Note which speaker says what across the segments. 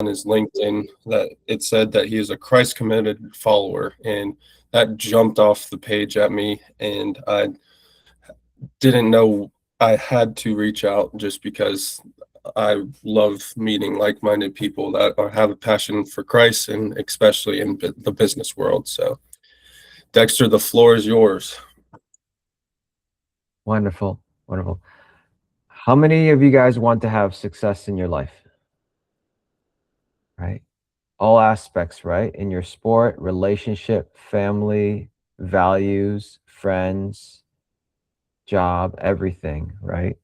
Speaker 1: on his LinkedIn that it said that he is a Christ committed follower, and that jumped off the page at me, and I didn't know I had to reach out just because I love meeting like-minded people that have a passion for Christ, and especially in the business world. So, Dexter, the floor is yours.
Speaker 2: Wonderful. Wonderful. How many of you guys want to have success in your life? Right? All aspects, right? In your sport, relationship, family, values, friends, job, everything, right?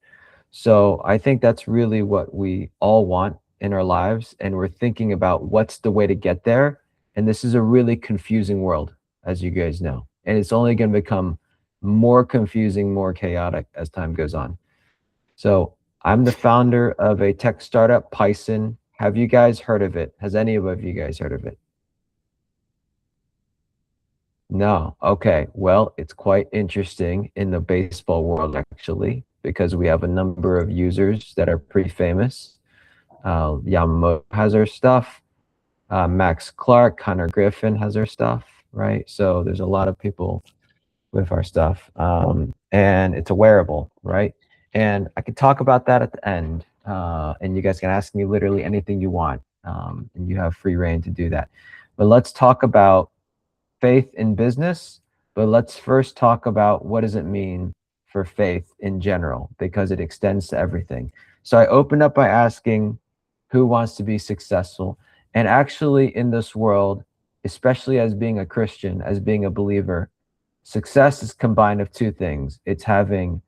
Speaker 2: So I think that's really what we all want in our lives. And we're thinking about what's the way to get there. And this is a really confusing world, as you guys know. And it's only going to become more confusing, more chaotic as time goes on. So I'm the founder of a tech startup, Pison. Have you guys heard of it? Has any of you guys heard of it? No. Okay. Well, it's quite interesting in the baseball world, actually, because we have a number of users that are pretty famous. Yamamoto has our stuff. Max Clark, Connor Griffin has our stuff, right? So there's a lot of people with our stuff. And it's a wearable, right? And I could talk about that at the end. And you guys can ask me literally anything you want. And you have free reign to do that. But let's talk about faith in business. But let's first talk about what does it mean for faith in general, because it extends to everything. So I opened up by asking who wants to be successful. And actually, in this world, especially as being a Christian, as being a believer, success is combined of two things. It's having,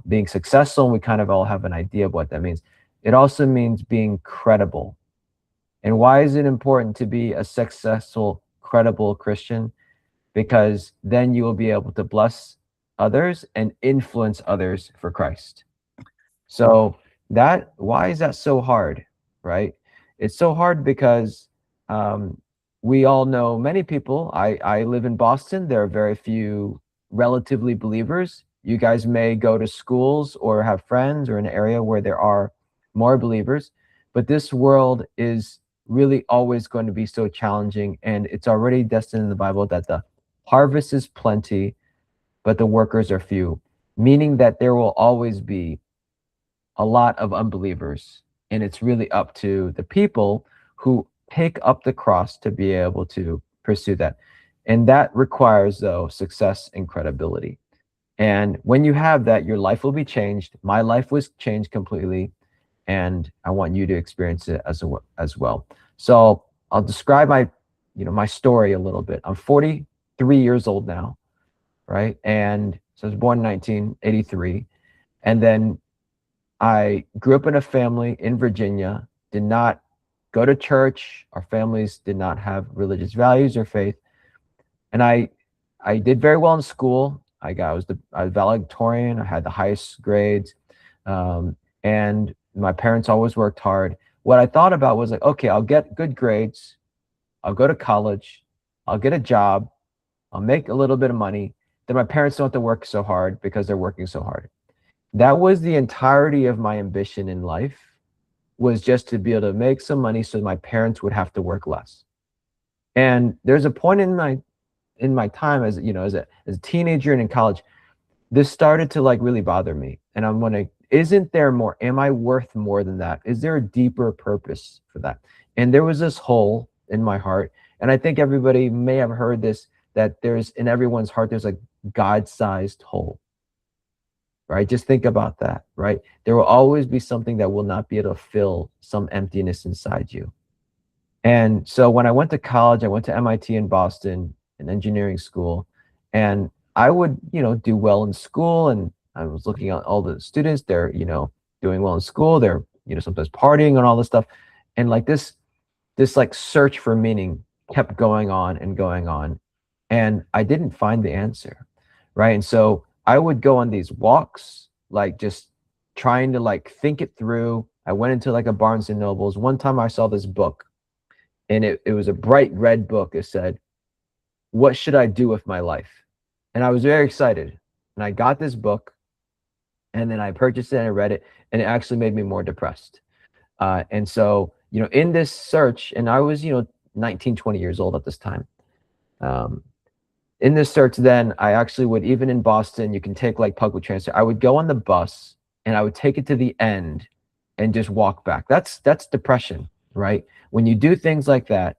Speaker 2: being successful, and we kind of all have an idea of what that means. It also means being credible. And why is it important to be a successful, credible Christian? Because then you will be able to bless others and influence others for Christ. So why is that so hard, right? It's so hard because we all know many people. I live in Boston. There are very few relatively believers. You guys may go to schools or have friends or an area where there are more believers, but this world is really always going to be so challenging, and it's already destined in the Bible that the harvest is plenty, but the workers are few, meaning that there will always be a lot of unbelievers, and it's really up to the people who pick up the cross to be able to pursue that. And that requires, though, success and credibility. And when you have that, your life will be changed. My life was changed completely, and I want you to experience it as well. So I'll describe my story a little bit. I'm 43 years old now, right? And so I was born in 1983, and then I grew up in a family in Virginia, did not go to church. Our families did not have religious values or faith. And I did very well in school. I was valedictorian. I had the highest grades. And my parents always worked hard. What I thought about was like, okay, I'll get good grades. I'll go to college. I'll get a job. I'll make a little bit of money. Then my parents don't have to work so hard because they're working so hard. That was the entirety of my ambition in life, was just to be able to make some money so my parents would have to work less. And there's a point in my time as a teenager and in college, this started to like really bother me. And I'm wondering, isn't there more? Am I worth more than that? Is there a deeper purpose for that? And there was this hole in my heart. And I think everybody may have heard this, that there's in everyone's heart, there's a God-sized hole. Right? Just think about that, right? There will always be something that will not be able to fill some emptiness inside you. And so when I went to college, I went to MIT in Boston, an engineering school, and I would, do well in school. And I was looking at all the students, they're, doing well in school. They're, sometimes partying and all this stuff. And like this like search for meaning kept going on and going on. And I didn't find the answer, right? And so I would go on these walks, like just trying to like think it through. I went into like a Barnes and Nobles. One time I saw this book, and it was a bright red book. It said, "What should I do with my life?" And I was very excited. And I got this book, and then I purchased it and I read it, and it actually made me more depressed. And so, in this search, and I was, 19, 20 years old at this time. In this search, then I actually would, even in Boston, you can take like public transit. I would go on the bus and I would take it to the end and just walk back. That's depression, right? When you do things like that,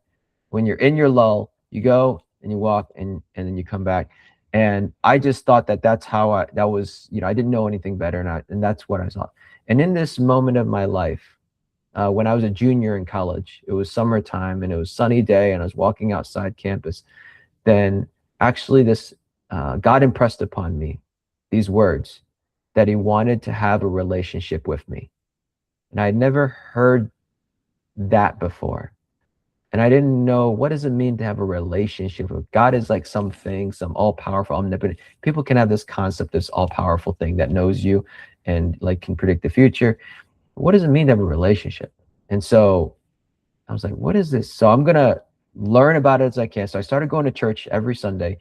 Speaker 2: when you're in your lull, you go and you walk and then you come back. And I just thought that that's how that was, I didn't know anything better. And that's what I thought. And in this moment of my life, when I was a junior in college, it was summertime and it was sunny day and I was walking outside campus. Then actually this, God impressed upon me these words, that he wanted to have a relationship with me. And I had never heard that before. And I didn't know, what does it mean to have a relationship with God? Is like something, some all-powerful, omnipotent. People can have this concept, this all-powerful thing that knows you and like can predict the future. What does it mean to have a relationship? And so I was like, what is this? So I'm going to learn about it as I can. So I started going to church every Sunday,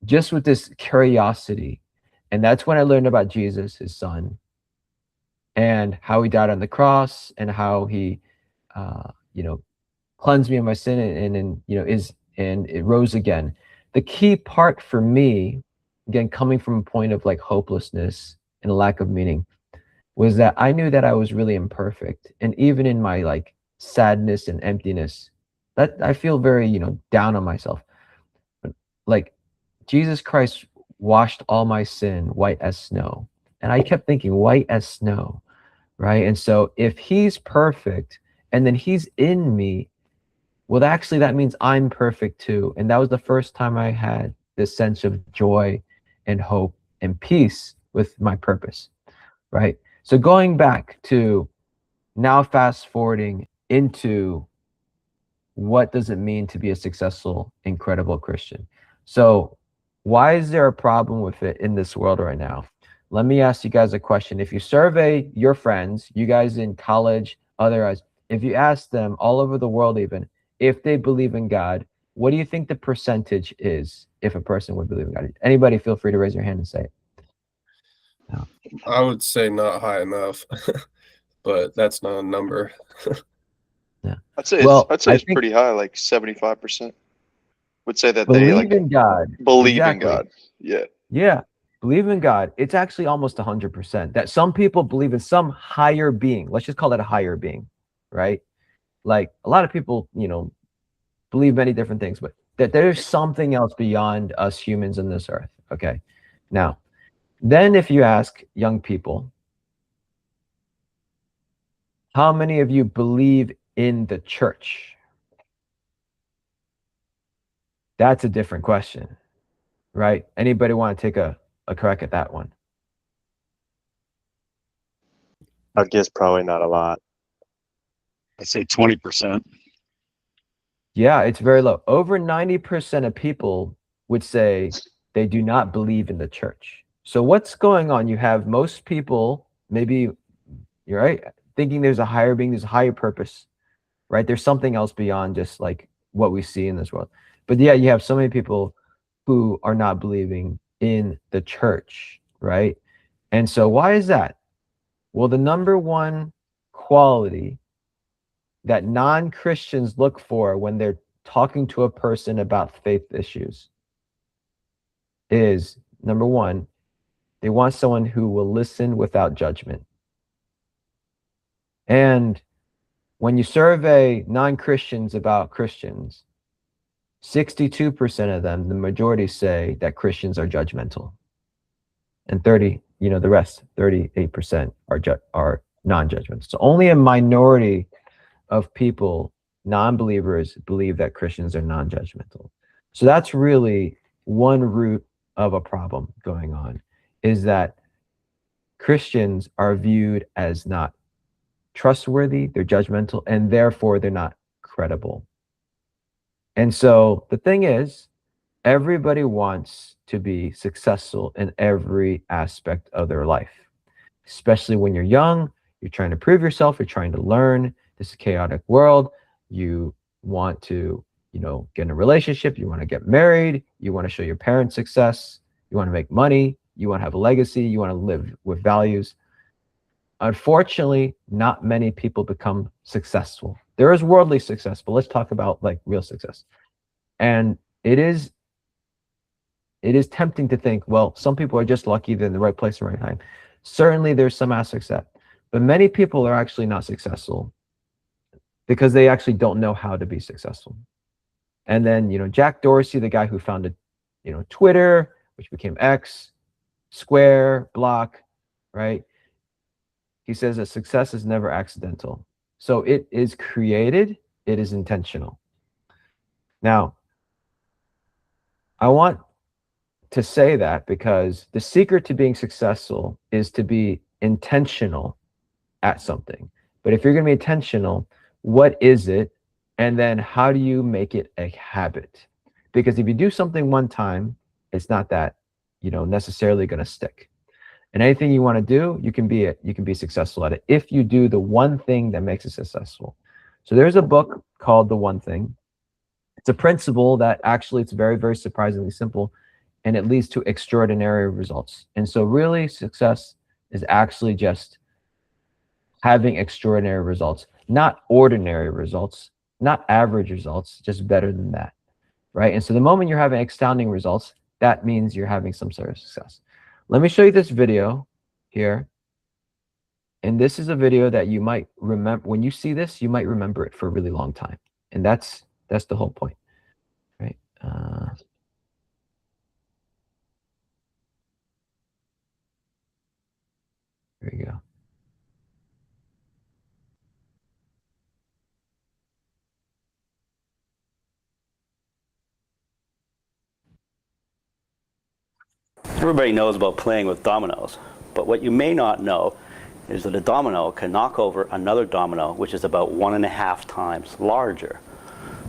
Speaker 2: just with this curiosity. And that's when I learned about Jesus, his son, and how he died on the cross and how he, cleansed me of my sin and it rose again. The key part for me, again, coming from a point of like hopelessness and a lack of meaning, was that I knew that I was really imperfect. And even in my like sadness and emptiness, that I feel very, down on myself. But like Jesus Christ washed all my sin white as snow. And I kept thinking, white as snow, right? And so if he's perfect and then he's in me, well, actually that means I'm perfect too. And that was the first time I had this sense of joy and hope and peace with my purpose, right? So going back to now, fast forwarding into what does it mean to be a successful, incredible Christian? So why is there a problem with it in this world right now? Let me ask you guys a question. If you survey your friends, you guys in college, otherwise, if you ask them all over the world, even if they believe in God, what do you think the percentage is if a person would believe in God? Anybody feel free to raise your hand and say it. No.
Speaker 1: I would say not high enough, but that's not a number.
Speaker 2: Yeah.
Speaker 3: I'd say it's pretty high, like 75%. Would say that they like
Speaker 2: in God.
Speaker 3: Believe
Speaker 2: Exactly.
Speaker 3: in God. Yeah.
Speaker 2: Yeah. Believe in God. It's actually almost 100%. That some people believe in some higher being. Let's just call it a higher being, right? Like a lot of people, believe many different things, but that there's something else beyond us humans in this earth. Okay. Now, then if you ask young people, how many of you believe in the church? That's a different question, right? Anybody want to take a crack at that one?
Speaker 4: I guess probably not a lot.
Speaker 5: I'd say 20%.
Speaker 2: Yeah, it's very low. Over 90% of people would say they do not believe in the church. So what's going on? You have most people, maybe you're right, thinking there's a higher being, there's a higher purpose, right? There's something else beyond just like what we see in this world. But yeah, you have so many people who are not believing in the church, right? And so why is that? Well, the number one quality that non-Christians look for when they're talking to a person about faith issues is, number one, they want someone who will listen without judgment. And when you survey non-Christians about Christians, 62% of them, the majority, say that Christians are judgmental. And the rest, 38% are non-judgmental. So only a minority of people, non-believers, believe that Christians are non-judgmental. So that's really one root of a problem going on, is that Christians are viewed as not trustworthy, they're judgmental, and therefore they're not credible. And so the thing is, everybody wants to be successful in every aspect of their life, especially when you're young, you're trying to prove yourself, you're trying to learn. This is a chaotic world. You want to, get in a relationship, you want to get married, you want to show your parents success, you want to make money, you want to have a legacy, you want to live with values. unfortunately, not many people become successful. There is worldly success, but let's talk about like real success. And it is tempting to think, well, some people are just lucky, they're in the right place at the right time. Certainly there's some aspects of that, but many people are actually not successful because they actually don't know how to be successful. And then, you know, Jack Dorsey, the guy who founded, you know, Twitter, which became X, Square, Block, right? He says that success is never accidental. So it is created, it is intentional. Now, I want to say that because the secret to being successful is to be intentional at something. But if you're going to be intentional, what is it? And then how do you make it a habit? Because if you do something one time, it's not that, you know, necessarily going to stick. And anything you want to do, you can be successful at it if you do the one thing that makes it successful. So there's a book called The One Thing. It's a principle that actually it's very, very surprisingly simple, and it leads to extraordinary results. And so really success is actually just having extraordinary results, not ordinary results, not average results, just better than that, right? And so the moment you're having astounding results, that means you're having some sort of success. Let me show you this video here. And this is a video that you might remember. When you see this, you might remember it for a really long time. And that's the whole point, right? There you go.
Speaker 6: Everybody knows about playing with dominoes, but what you may not know is that a domino can knock over another domino, which is about 1.5 times larger.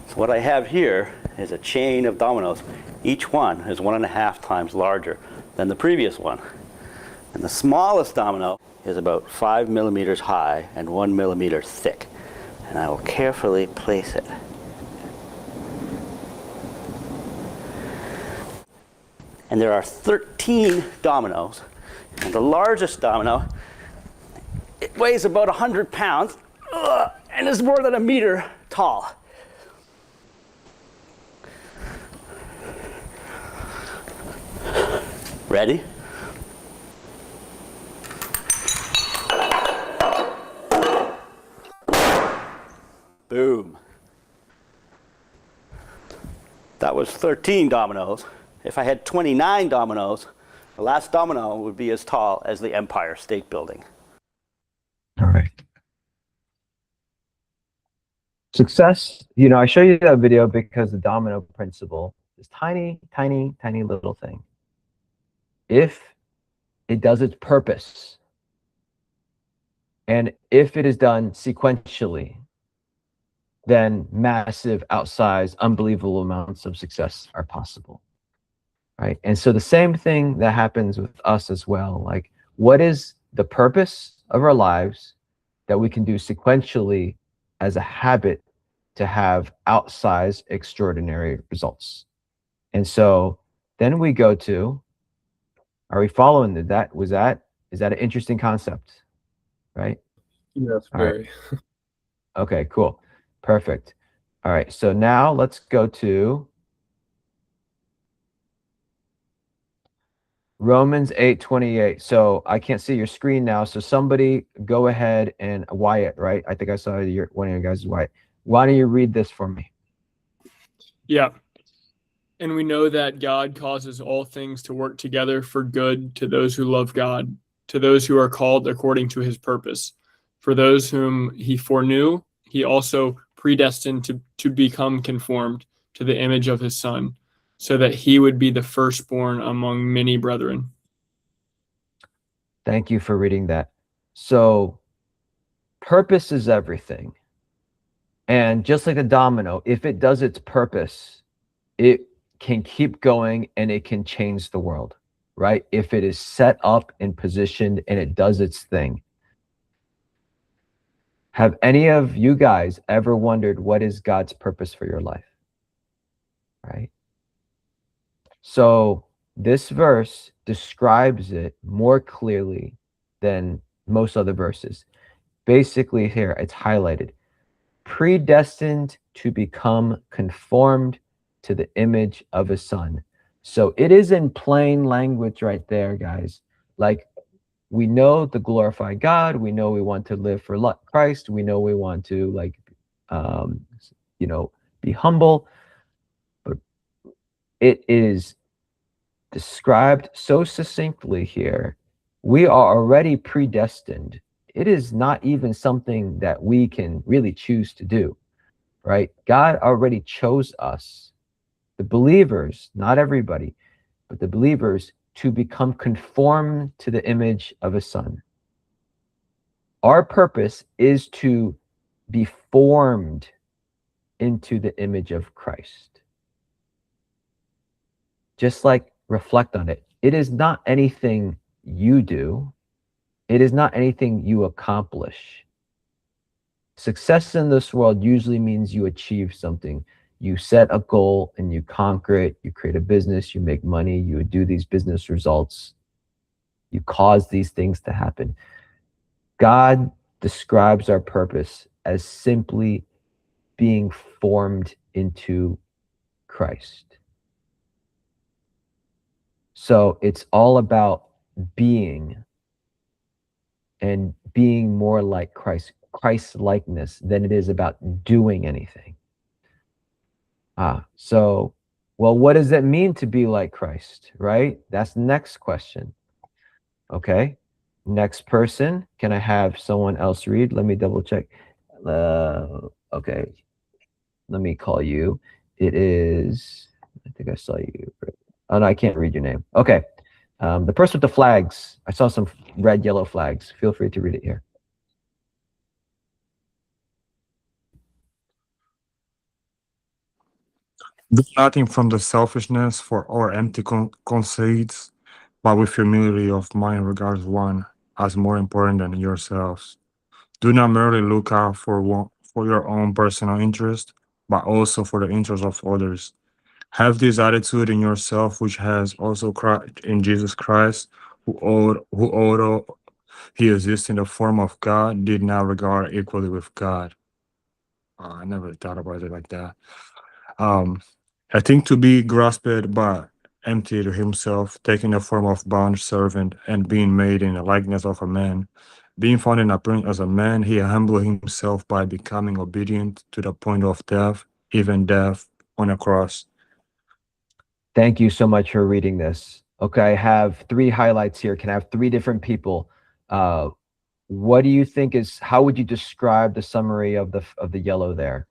Speaker 6: So what I have here is a chain of dominoes. Each one is 1.5 times larger than the previous one. And the smallest domino is about 5 millimeters high and 1 millimeter thick. And I will carefully place it. And there are 13 dominoes. And the largest domino, it weighs about 100 pounds and is more than 1 meter tall. Ready? Boom. That was 13 dominoes. If I had 29 dominoes, the last domino would be as tall as the Empire State Building.
Speaker 2: All right. Success, you know, I show you that video because the domino principle is tiny, tiny, tiny little thing. If it does its purpose, and if it is done sequentially, then massive, outsized, unbelievable amounts of success are possible. Right? And so the same thing that happens with us as well. Like, what is the purpose of our lives that we can do sequentially as a habit to have outsized, extraordinary results? And so then we go to, are we following that? Is that an interesting concept? Right?
Speaker 1: Yes,
Speaker 2: All
Speaker 1: very.
Speaker 2: right. Okay, cool. Perfect. All right. So now let's go to Romans 8:28. So I can't see your screen now. So somebody go ahead and Wyatt, right? I think I saw one of your guys, Wyatt. Why don't you read this for me?
Speaker 7: Yeah. And we know that God causes all things to work together for good to those who love God, to those who are called according to his purpose. For those whom he foreknew, he also predestined to become conformed to the image of his Son, so that he would be the firstborn among many brethren.
Speaker 2: Thank you for reading that. So purpose is everything. And just like a domino, if it does its purpose, it can keep going and it can change the world, right? If it is set up and positioned and it does its thing. Have any of you guys ever wondered what is God's purpose for your life? Right? So this verse describes it more clearly than most other verses. Basically here, it's highlighted. Predestined to become conformed to the image of his son. So it is in plain language right there, guys. Like, we know to glorify God. We know we want to live for Christ. We know we want to, like, be humble. But it is described so succinctly here. We are already predestined. It is not even something that we can really choose to do, right? God already chose us, the believers, not everybody, but the believers, to become conformed to the image of his son. Our purpose is to be formed into the image of Christ. Just like, reflect on it. It is not anything you do. It is not anything you accomplish. Success in this world usually means you achieve something. You set a goal and you conquer it. You create a business, you make money, you do these business results. You cause these things to happen. God describes our purpose as simply being formed into Christ. So it's all about being, and being more like Christ, Christ-likeness, than it is about doing anything. So, well, what does it mean to be like Christ, right? That's the next question. Okay. Next person. Can I have someone else read? Let me double check. Okay. Let me call you. It is, I think I saw you. Oh, no, I can't read your name. Okay. The person with the flags. I saw some red, yellow flags. Feel free to read it here.
Speaker 8: Do nothing from the selfishness for or empty conceits, but with humility of mind regards one as more important than yourselves. Do not merely look out for your own personal interest, but also for the interest of others. Have this attitude in yourself, which has also Christ in Jesus Christ, who although he exists in the form of God, did not regard equally with God. I never thought about it like that. I think to be grasped, but emptied himself, taking the form of bond servant, and being made in the likeness of a man. Being found in appearance as a man, he humbled himself by becoming obedient to the point of death, even death on a cross.
Speaker 2: Thank you so much for reading this. Okay, I have 3 highlights here. Can I have 3 different people? What do you think is, how would you describe the summary of the yellow there?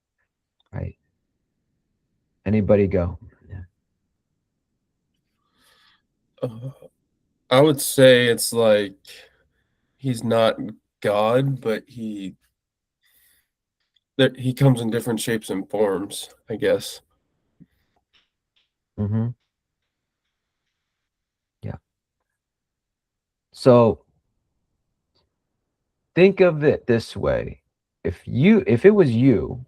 Speaker 2: Right. Anybody go?
Speaker 1: I would say it's like he's not God, but he comes in different shapes and forms, I guess.
Speaker 2: Mm-hmm. Yeah. So think of it this way. If it was you,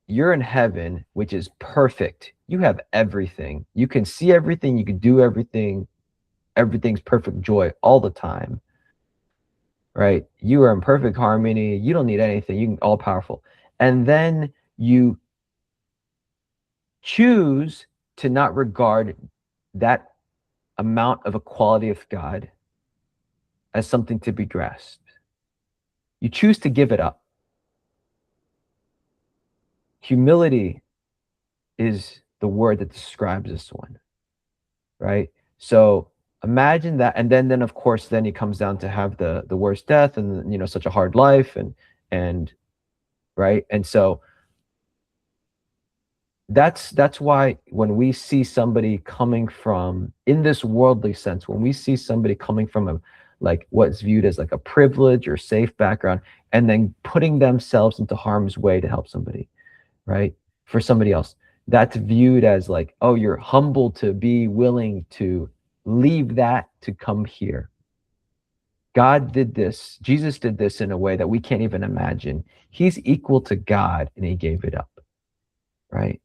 Speaker 2: you're in heaven, which is perfect. You have everything. You can see everything, you can do everything. Everything's perfect joy all the time. Right? You are in perfect harmony. You don't need anything. You can all powerful. And then you choose to not regard that amount of equality of God as something to be grasped. You choose to give it up. Humility is the word that describes this one, right? So imagine that, and then of course, then he comes down to have the worst death, and such a hard life, and right, and so that's why when we see somebody coming from, in this worldly sense, when we see somebody coming from a, like, what's viewed as like a privilege or safe background, and then putting themselves into harm's way to help somebody, right, for somebody else, that's viewed as like, oh, you're humble to be willing to leave that to come here. God did this. Jesus did this in a way that we can't even imagine. He's equal to God, and he gave it up, right?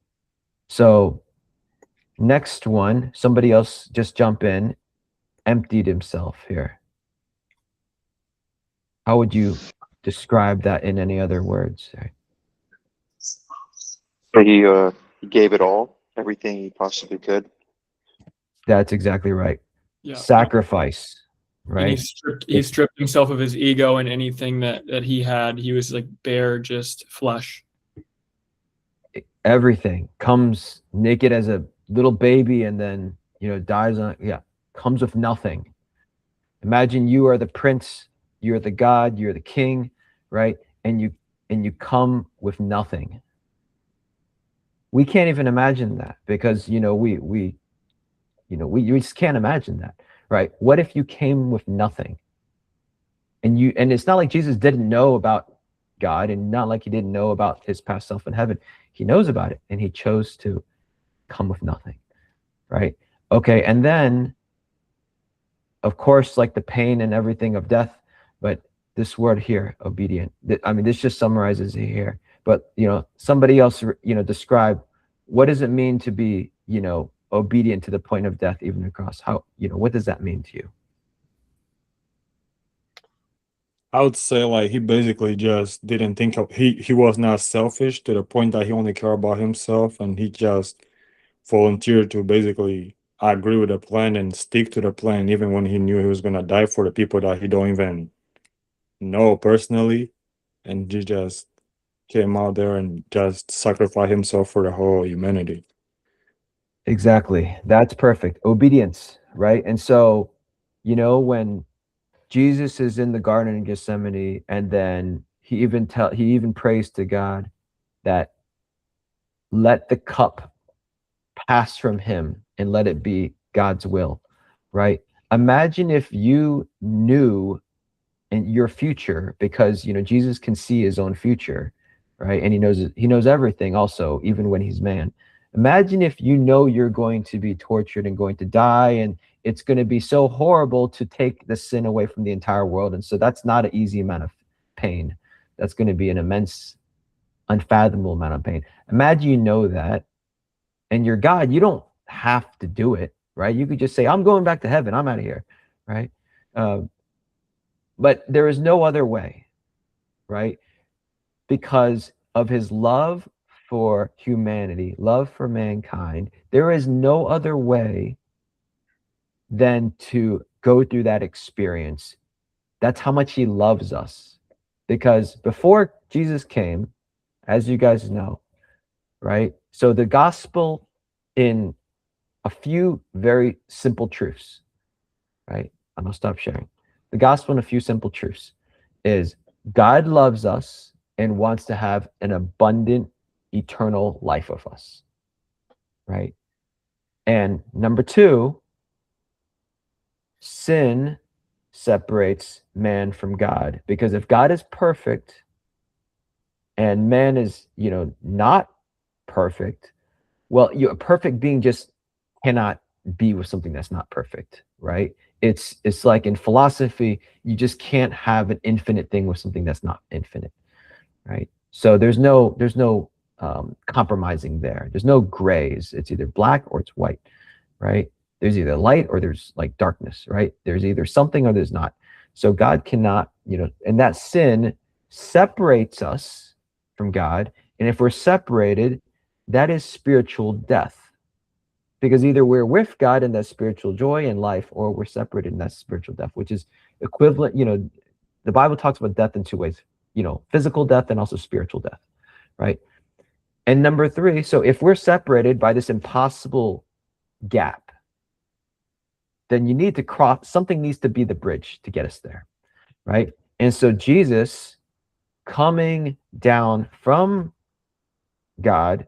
Speaker 2: So next one, somebody else just jump in, emptied himself here. How would you describe that in any other words?
Speaker 3: But he gave it all, everything he possibly could.
Speaker 2: That's exactly right.
Speaker 7: Yeah.
Speaker 2: Sacrifice,
Speaker 7: And
Speaker 2: right?
Speaker 7: he stripped himself of his ego and anything that he had. He was like bare, just flesh.
Speaker 2: Everything comes naked as a little baby and then, dies on, comes with nothing. Imagine you are the prince, you're the god, you're the king, right? And you come with nothing. We can't even imagine that because, we just can't imagine that, right? What if you came with nothing? And it's not like Jesus didn't know about God, and not like he didn't know about his past self in heaven. He knows about it, and he chose to come with nothing, right? Okay, and then, of course, like the pain and everything of death, but this word here, obedient. I mean, this just summarizes it here. But somebody else, describe what does it mean to be, obedient to the point of death, even the cross? How, what does that mean to you?
Speaker 8: I would say like he basically just didn't think of he was not selfish to the point that he only cared about himself, and he just volunteered to basically agree with the plan and stick to the plan even when he knew he was gonna die for the people that he don't even know personally, and he just came out there and just sacrificed himself for the whole humanity.
Speaker 2: Exactly. That's perfect. Obedience, right? And so, when Jesus is in the Garden in Gethsemane, and then he even prays to God that let the cup pass from him and let it be God's will, right? Imagine if you knew in your future, because Jesus can see his own future, right? And he knows everything also, even when he's man. Imagine if you're going to be tortured and going to die, and it's going to be so horrible to take the sin away from the entire world. And so that's not an easy amount of pain. That's going to be an immense, unfathomable amount of pain. Imagine that, and you're God, you don't have to do it, right? You could just say, I'm going back to heaven. I'm out of here, right? But there is no other way, right? Because of his love for humanity, love for mankind, there is no other way than to go through that experience. That's how much he loves us. Because before Jesus came, as you guys know, right? So the gospel, in a few very simple truths, right? I'm gonna stop sharing. The gospel in a few simple truths is God loves us and wants to have an abundant, eternal life with us, right? And number two, sin separates man from God, because if God is perfect and man is, not perfect, well, a perfect being just cannot be with something that's not perfect, right? It's like in philosophy, you just can't have an infinite thing with something that's not infinite, right? So there's no compromising there. There's no grays. It's either black or it's white, right? There's either light or there's like darkness, right? There's either something or there's not. So God cannot, and that sin separates us from God. And if we're separated, that is spiritual death. Because either we're with God in that spiritual joy and life, or we're separated in that spiritual death, which is equivalent. The Bible talks about death in two ways, physical death and also spiritual death, right? And number three, so if we're separated by this impossible gap, then you need to cross, something needs to be the bridge to get us there, right? And so Jesus coming down from God,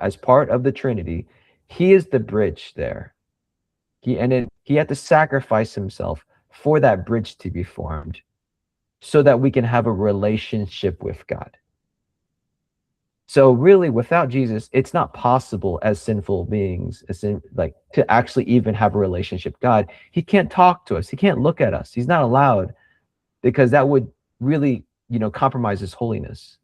Speaker 2: as part of the Trinity, he is the bridge there. He had to sacrifice himself for that bridge to be formed, so that we can have a relationship with God. So really, without Jesus, it's not possible as sinful beings, to actually even have a relationship with God. He can't talk to us. He can't look at us. He's not allowed, because that would really, compromise his holiness.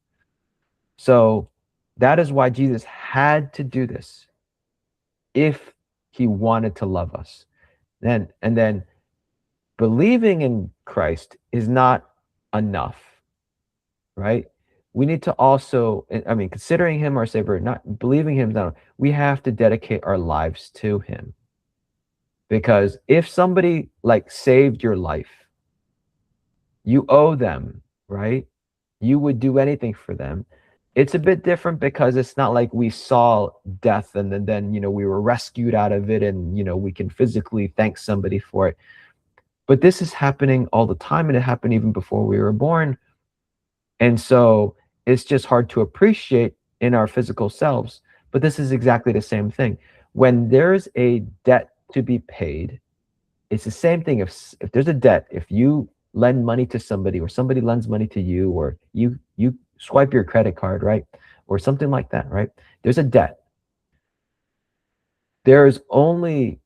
Speaker 2: So that is why Jesus had to do this, if he wanted to love us. And then believing in Christ is not enough, right? We need to also, I mean, considering him our savior, not believing him, no, we have to dedicate our lives to him. Because if somebody like saved your life, you owe them, right? You would do anything for them. It's a bit different because it's not like we saw death and then you know, we were rescued out of it and, you know, we can physically thank somebody for it. But this is happening all the time, and it happened even before we were born. And so it's just hard to appreciate in our physical selves. But this is exactly the same thing. When there's a debt to be paid, it's the same thing. If there's a debt, if you lend money to somebody or somebody lends money to you, or you swipe your credit card, right? Or something like that, right? There's a debt. There's only,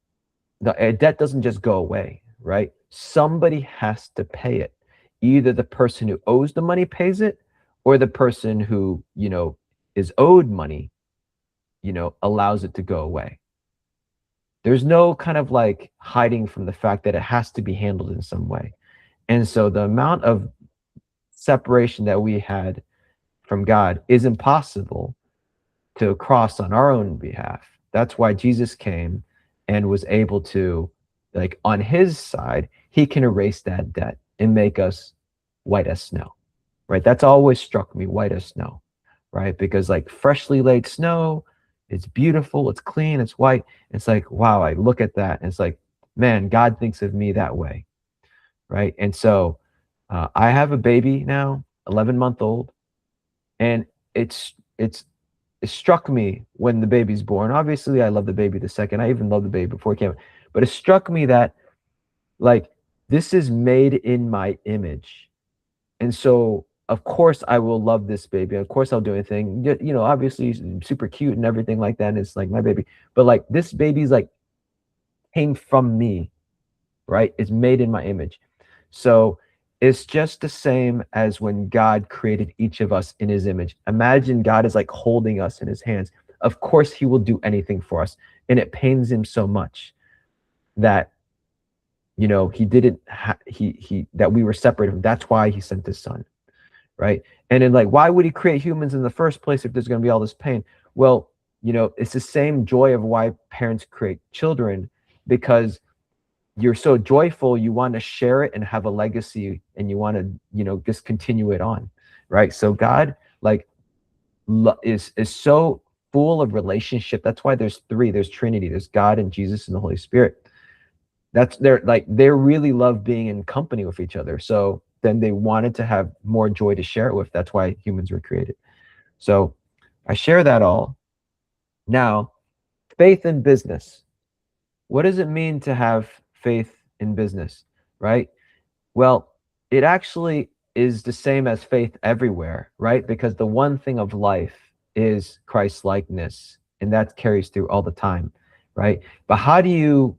Speaker 2: a debt doesn't just go away, right? Somebody has to pay it. Either the person who owes the money pays it, or the person who, you know, is owed money, you know, allows it to go away. There's no kind of like hiding from the fact that it has to be handled in some way. And so the amount of separation that we had from God is impossible to cross on our own behalf. That's why Jesus came and was able to, like, on his side, he can erase that debt and make us white as snow, right? That's always struck me, white as snow, right? Because like freshly laid snow, it's beautiful, it's clean, it's white. It's like, wow, I look at that and it's like, man, God thinks of me that way, right? And so I have a baby now, 11-month-old, and it struck me when the baby's born. Obviously, I love the baby the second. I even loved the baby before it came. But it struck me that, like, this is made in my image. And so, of course, I will love this baby. Of course, I'll do anything. You know, obviously, he's super cute and everything like that. And it's like my baby. But, like, this baby's, like, came from me, right? It's made in my image. So it's just the same as when God created each of us in his image. Imagine God is like holding us in his hands. Of course, he will do anything for us. And it pains him so much that, you know, he didn't, that we were separated. That's why he sent his son, right? And then, like, why would he create humans in the first place if there's going to be all this pain? Well, you know, it's the same joy of why parents create children, because you're so joyful, you want to share it and have a legacy, and you want to, you know, just continue it on, right? So God, like, is so full of relationship. That's why there's three. There's Trinity. There's God and Jesus and the Holy Spirit. That's they really love being in company with each other. So then they wanted to have more joy to share it with. That's why humans were created. So I share that all. Now, faith in business. What does it mean to have faith in business, right? Well, it actually is the same as faith everywhere, right? Because the one thing of life is Christ likeness, and that carries through all the time, right? But how do you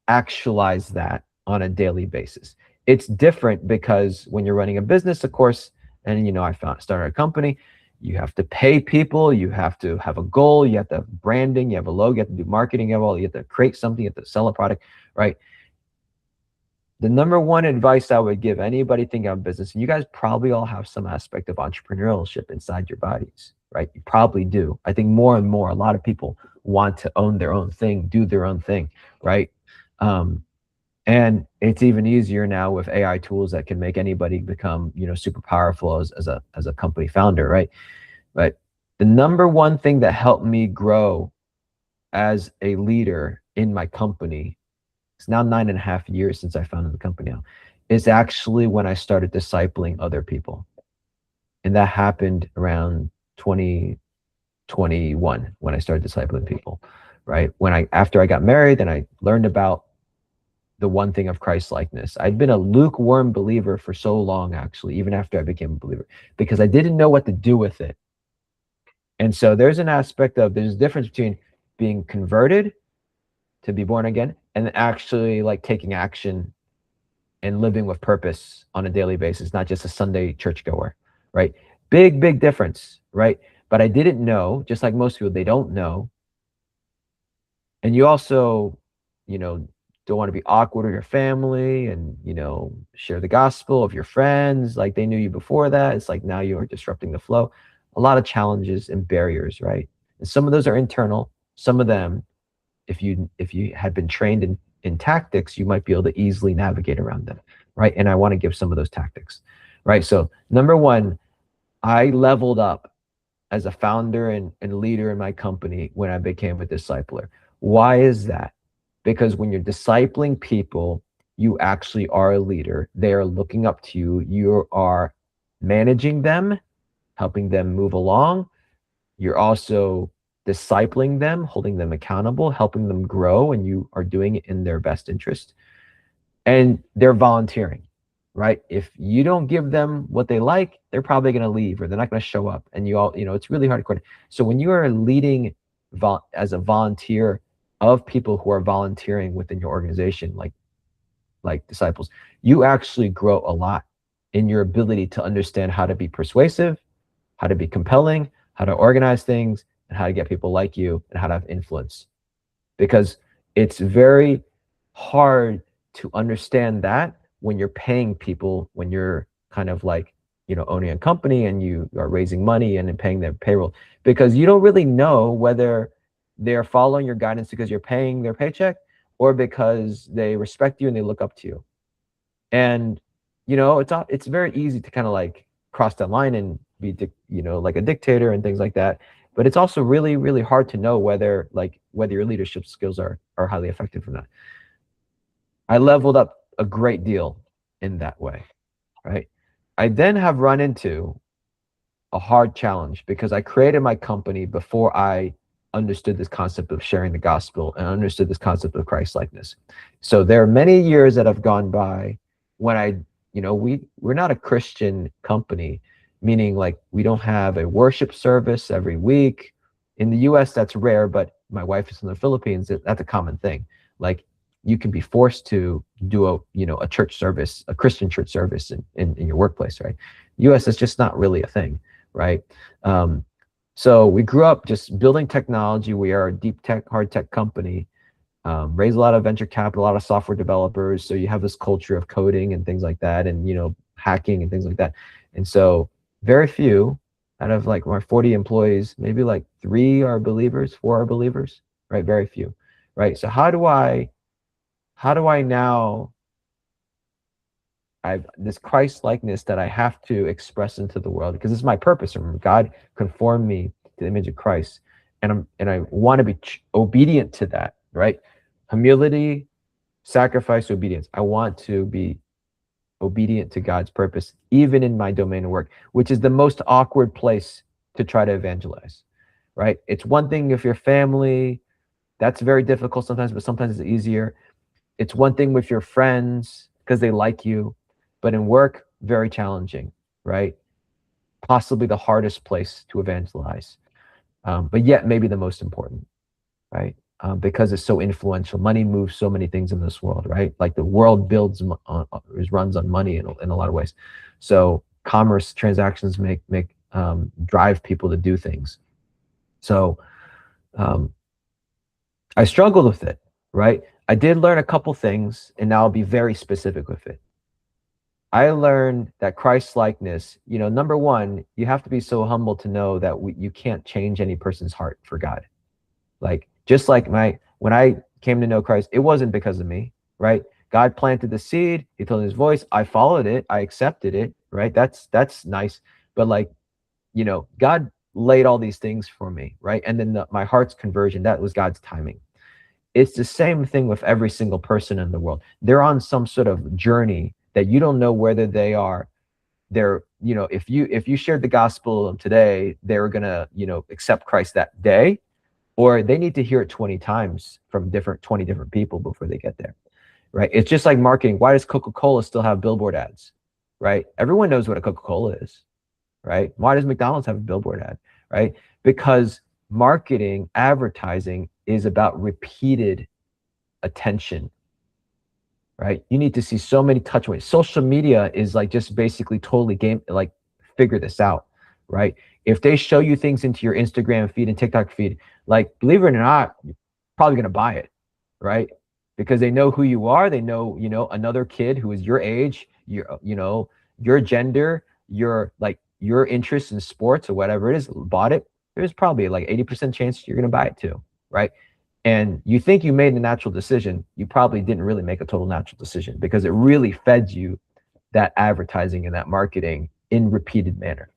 Speaker 2: actualize that on a daily basis? It's different because when you're running a business, of course, and you know, I started a company, you have to pay people, you have to have a goal, you have to have branding, you have a logo, you have to do marketing, you have to create something, you have to sell a product, right? The number one advice I would give anybody thinking about business, and you guys probably all have some aspect of entrepreneurship inside your bodies, right? You probably do. I think more and more, a lot of people want to own their own thing, do their own thing, right? And it's even easier now with AI tools that can make anybody become, you know, super powerful as a company founder, right? But the number one thing that helped me grow as a leader in my company, it's now 9.5 years since I founded the company now, is actually when I started discipling other people. And that happened around 2021 when I started discipling people, right? After I got married and I learned about the one thing of Christ likeness. I'd been a lukewarm believer for so long, actually, even after I became a believer, because I didn't know what to do with it. And so there's an aspect of, there's a difference between being converted to be born again and actually like taking action and living with purpose on a daily basis, not just a Sunday churchgoer, right? Big difference, right? But I didn't know, just like most people, they don't know. And you also, you know, don't want to be awkward with your family, and share the gospel of your friends, like they knew you before that. It's like now you're disrupting the flow. A lot of challenges and barriers, right? And some of those are internal. Some of them, if you had been trained in tactics, you might be able to easily navigate around them, right? And I want to give some of those tactics, right? So number one, I leveled up as a founder and leader in my company when I became a discipler. Why is that? Because when you're discipling people, you actually are a leader. They are looking up to you. You are managing them, helping them move along. You're also discipling them, holding them accountable, helping them grow, and you are doing it in their best interest. And they're volunteering, right? If you don't give them what they like, they're probably going to leave, or they're not going to show up. And it's really hard to coordinate. So when you are leading as a volunteer of people who are volunteering within your organization, like disciples, you actually grow a lot in your ability to understand how to be persuasive, how to be compelling, how to organize things, and how to get people like you, and how to have influence. Because it's very hard to understand that when you're paying people, when you're kind of like, owning a company and you are raising money and paying their payroll, because you don't really know whether they're following your guidance because you're paying their paycheck, or because they respect you and they look up to you. And it's very easy to kind of like cross that line and be like a dictator and things like that. But it's also really, really hard to know whether your leadership skills are highly effective or not. I leveled up a great deal in that way, right? I then have run into a hard challenge because I created my company before I understood this concept of sharing the gospel and understood this concept of Christ-likeness. So there are many years that have gone by when we're not a Christian company, meaning like we don't have a worship service every week. In the US, that's rare, but my wife is in the Philippines. That's a common thing. Like you can be forced to do a church service, a Christian church service in your workplace, right? US is just not really a thing, right? So we grew up just building technology. We are a deep tech, hard tech company. Raise a lot of venture capital, a lot of software developers. So you have this culture of coding and things like that, and hacking and things like that. And so very few out of like my 40 employees, maybe like 3 are believers, 4 are believers, right? Very few, right? So how do I now, I've this Christ likeness that I have to express into the world, because this is my purpose. Remember, God conformed me to the image of Christ, and I want to be obedient to that, right? Humility, sacrifice, obedience. I want to be obedient to God's purpose, even in my domain of work, which is the most awkward place to try to evangelize, right? It's one thing if your family, that's very difficult sometimes, but sometimes it's easier. It's one thing with your friends because they like you, but in work, very challenging, right? Possibly the hardest place to evangelize, but yet maybe the most important, right? Because it's so influential. Money moves so many things in this world, right? Like the world runs on money in a lot of ways. So commerce transactions make drive people to do things. So I struggled with it, right? I did learn a couple things, and now I'll be very specific with it. I learned that Christ-likeness, number one, you have to be so humble to know that you can't change any person's heart for God. Like, just like when I came to know Christ, it wasn't because of me, right? God planted the seed, he told his voice, I followed it, I accepted it, right? That's nice. But God laid all these things for me, right? And then my heart's conversion, that was God's timing. It's the same thing with every single person in the world. They're on some sort of journey that you don't know whether they are. They're, if you shared the gospel today, they're gonna, accept Christ that day, or they need to hear it 20 times from 20 different people before they get there, right? It's just like marketing. Why does Coca-Cola still have billboard ads, right? Everyone knows what a Coca-Cola is, right? Why does McDonald's have a billboard ad, right? Because marketing, advertising is about repeated attention, right? You need to see so many touch points. Social media is like just basically totally figure this out, right? If they show you things into your Instagram feed and TikTok feed, like, believe it or not, you're probably going to buy it, right? because they know who you are. They know, another kid who is your age, your gender, your interest in sports or whatever it is, bought it. There's probably like 80% chance you're going to buy it too, right? And you think you made the natural decision. You probably didn't really make a total natural decision, because it really fed you that advertising and that marketing in repeated manner.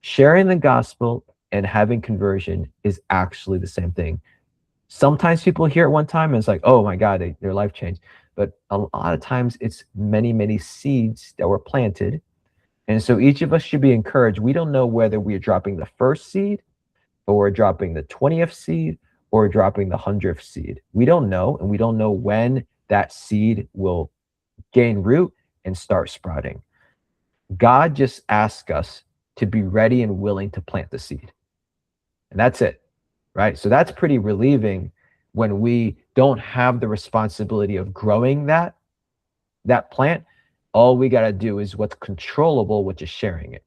Speaker 2: Sharing the gospel and having conversion is actually the same thing. Sometimes people hear it one time and it's like, oh my God, their life changed. But a lot of times it's many, many seeds that were planted. And so each of us should be encouraged. We don't know whether we are dropping the first seed, or we're dropping the 20th seed, or dropping the 100th seed. We don't know, and we don't know when that seed will gain root and start sprouting. God just asks us to be ready and willing to plant the seed. And that's it, right? So that's pretty relieving when we don't have the responsibility of growing that plant. All we got to do is what's controllable, which is sharing it.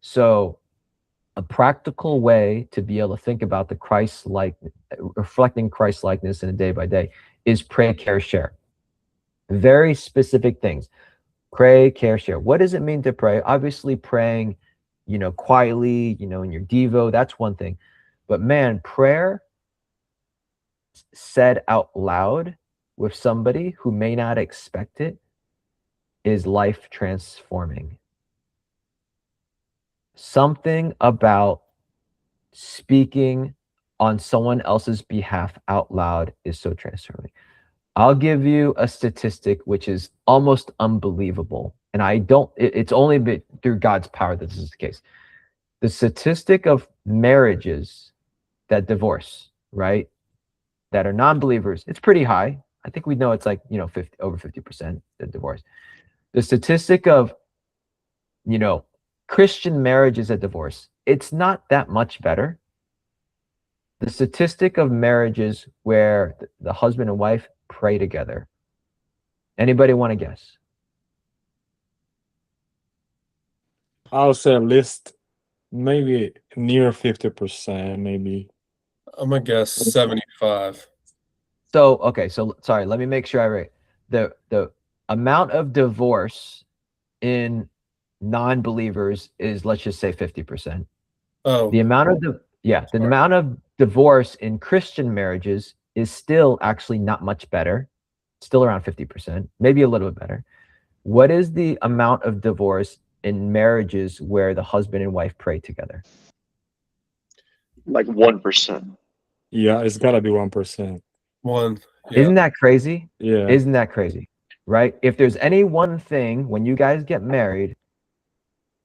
Speaker 2: So a practical way to be able to think about the reflecting Christ likeness in a day by day is pray, care, share. Very specific things. Pray, care, share. What does it mean to pray? Obviously praying, quietly, in your Devo, that's one thing. But man, prayer said out loud with somebody who may not expect it is life transforming. Something about speaking on someone else's behalf out loud is so transforming. I'll give you a statistic which is almost unbelievable. And it's only been through God's power that this is the case. The statistic of marriages that divorce, right, that are non-believers, it's pretty high. I think we know it's like, over 50% that divorce. The statistic of, Christian marriages that divorce, it's not that much better. The statistic of marriages where the husband and wife pray together. Anybody want to guess?
Speaker 8: I'll say at least maybe near 50%, maybe.
Speaker 1: I'm gonna guess 75.
Speaker 2: So, okay, so sorry, let me make sure I read. The amount of divorce in non-believers is, let's just say 50%.
Speaker 1: Oh,
Speaker 2: The amount of the amount of divorce in Christian marriages is still actually not much better. Still around 50%, maybe a little bit better. What is the amount of divorce in marriages where the husband and wife pray together?
Speaker 3: Like 1%.
Speaker 8: Yeah, it's gotta be 1%.
Speaker 1: one. Yeah.
Speaker 2: Isn't that crazy?
Speaker 8: Yeah.
Speaker 2: Isn't that crazy? Right? If there's any one thing when you guys get married,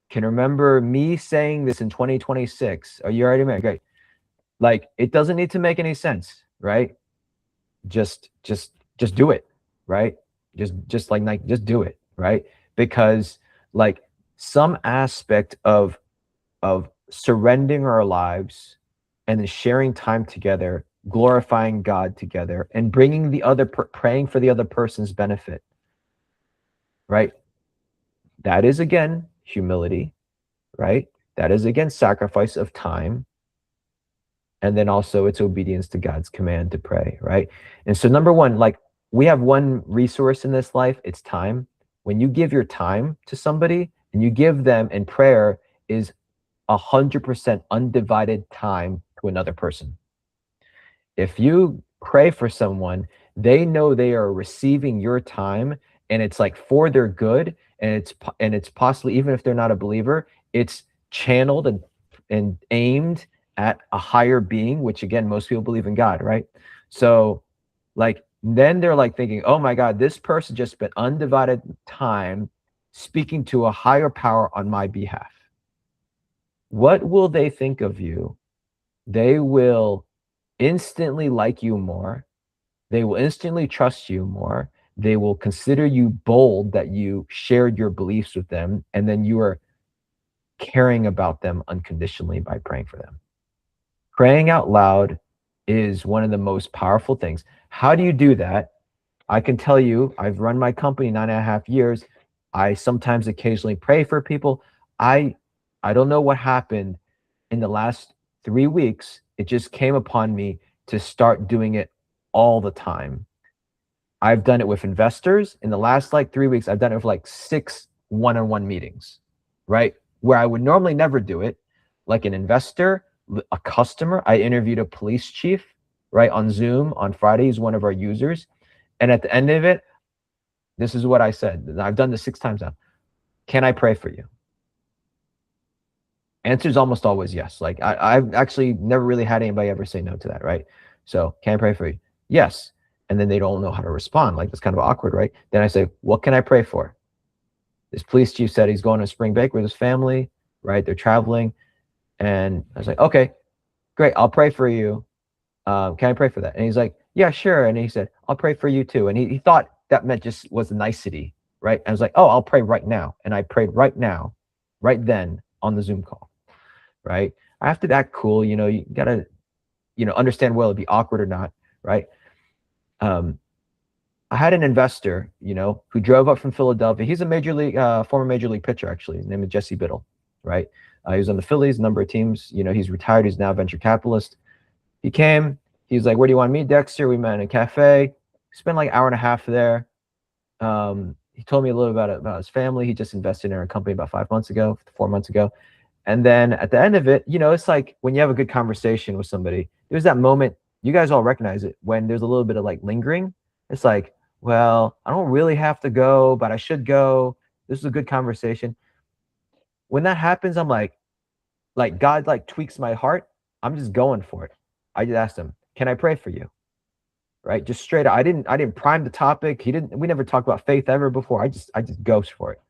Speaker 2: can remember me saying this in 2026. Are you already married? Great. Like, it doesn't need to make any sense, right? Just do it, right? Just do it, right? Because like some aspect of surrendering our lives and then sharing time together, glorifying God together, and bringing the other praying for the other person's benefit, right? That is again humility, right? That is again sacrifice of time. And then also it's obedience to God's command to pray, right? And so number one, like, we have one resource in this life, it's time. When you give your time to somebody and you give them, and prayer is 100% undivided time to another person. If you pray for someone, they know they are receiving your time, and it's like for their good, and it's possibly, even if they're not a believer, it's channeled and aimed at a higher being, which again, most people believe in God, right? So like, then they're like thinking, oh my God, this person just spent undivided time speaking to a higher power on my behalf. What will they think of you? They will instantly like you more. They will instantly trust you more. They will consider you bold that you shared your beliefs with them, and then you are caring about them unconditionally by praying for them. Praying out loud is one of the most powerful things. How do you do that? I can tell you, I've run my company 9.5 years. I sometimes occasionally pray for people. I don't know what happened in the last 3 weeks. It just came upon me to start doing it all the time. I've done it with investors. In the last like 3 weeks, I've done it with like 6 one-on-one meetings, right? Where I would normally never do it. Like an investor, a customer. I interviewed a police chief, right, on Zoom on Friday. He's one of our users. And at the end of it, this is what I said. I've done this 6 times now. Can I pray for you? Answer is almost always yes. Like I've actually never really had anybody ever say no to that, right? So can I pray for you? Yes. And then they don't know how to respond. Like, it's kind of awkward, right? Then I say, what can I pray for? This police chief said he's going to spring break with his family, right? They're traveling. And I was like, okay, great. I'll pray for you. Can I pray for that? And he's like, yeah, sure. And he said, I'll pray for you too. And he thought that meant just was a nicety, right? I was like, oh, I'll pray right now. And I prayed right now, right then on the Zoom call, right? I have to act cool. You know, you got to, understand whether it'll be awkward or not, right? I had an investor, who drove up from Philadelphia. He's a former major league pitcher, actually. His name is Jesse Biddle, right? He was on the Phillies, a number of teams. He's retired. He's now a venture capitalist. He came. He's like, where do you want to meet, Dexter? We met in a cafe. Spent like an hour and a half there. He told me a little about his family. He just invested in our company about 4 months ago. And then at the end of it, it's like when you have a good conversation with somebody, there's that moment, you guys all recognize it, when there's a little bit of like lingering. It's like, well, I don't really have to go, but I should go. This is a good conversation. When that happens, I'm like God like tweaks my heart. I'm just going for it. I just asked him, can I pray for you? Right? Just straight up. I didn't prime the topic. We never talked about faith ever before. I just go for it.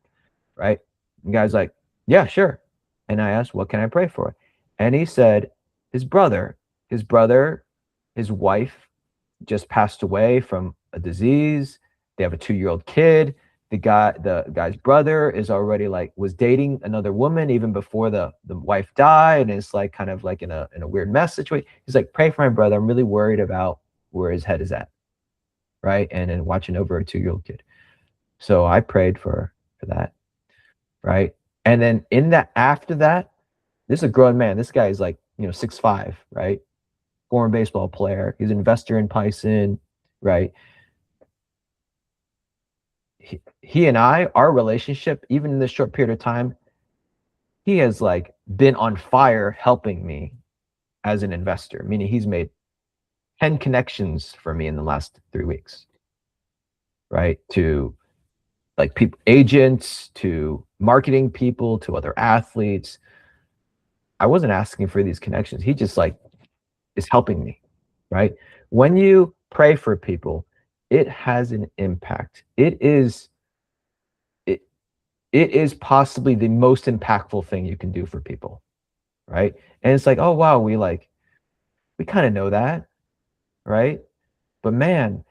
Speaker 2: Right? And the guy's like, yeah, sure. And I asked, what can I pray for? And he said, his wife just passed away from a disease. They have a 2-year-old kid. The guy's brother is already was dating another woman even before the wife died, and it's like kind of like in a weird mess situation. He's like, pray for my brother. I'm really worried about where his head is at, right? And then watching over a 2-year-old kid. So I prayed for that, right? And then after that, this is a grown man. This guy is 6'5", right? Former baseball player. He's an investor in Pison, right? He and our relationship, even in this short period of time, he has been on fire helping me as an investor, meaning he's made 10 connections for me in the last 3 weeks, right? To people, agents, to marketing people, to other athletes. I wasn't asking for these connections. He just is helping me, right? When you pray for people, it has an impact. It is possibly the most impactful thing you can do for people, right? And it's like, oh wow, we kind of know that, right? But man,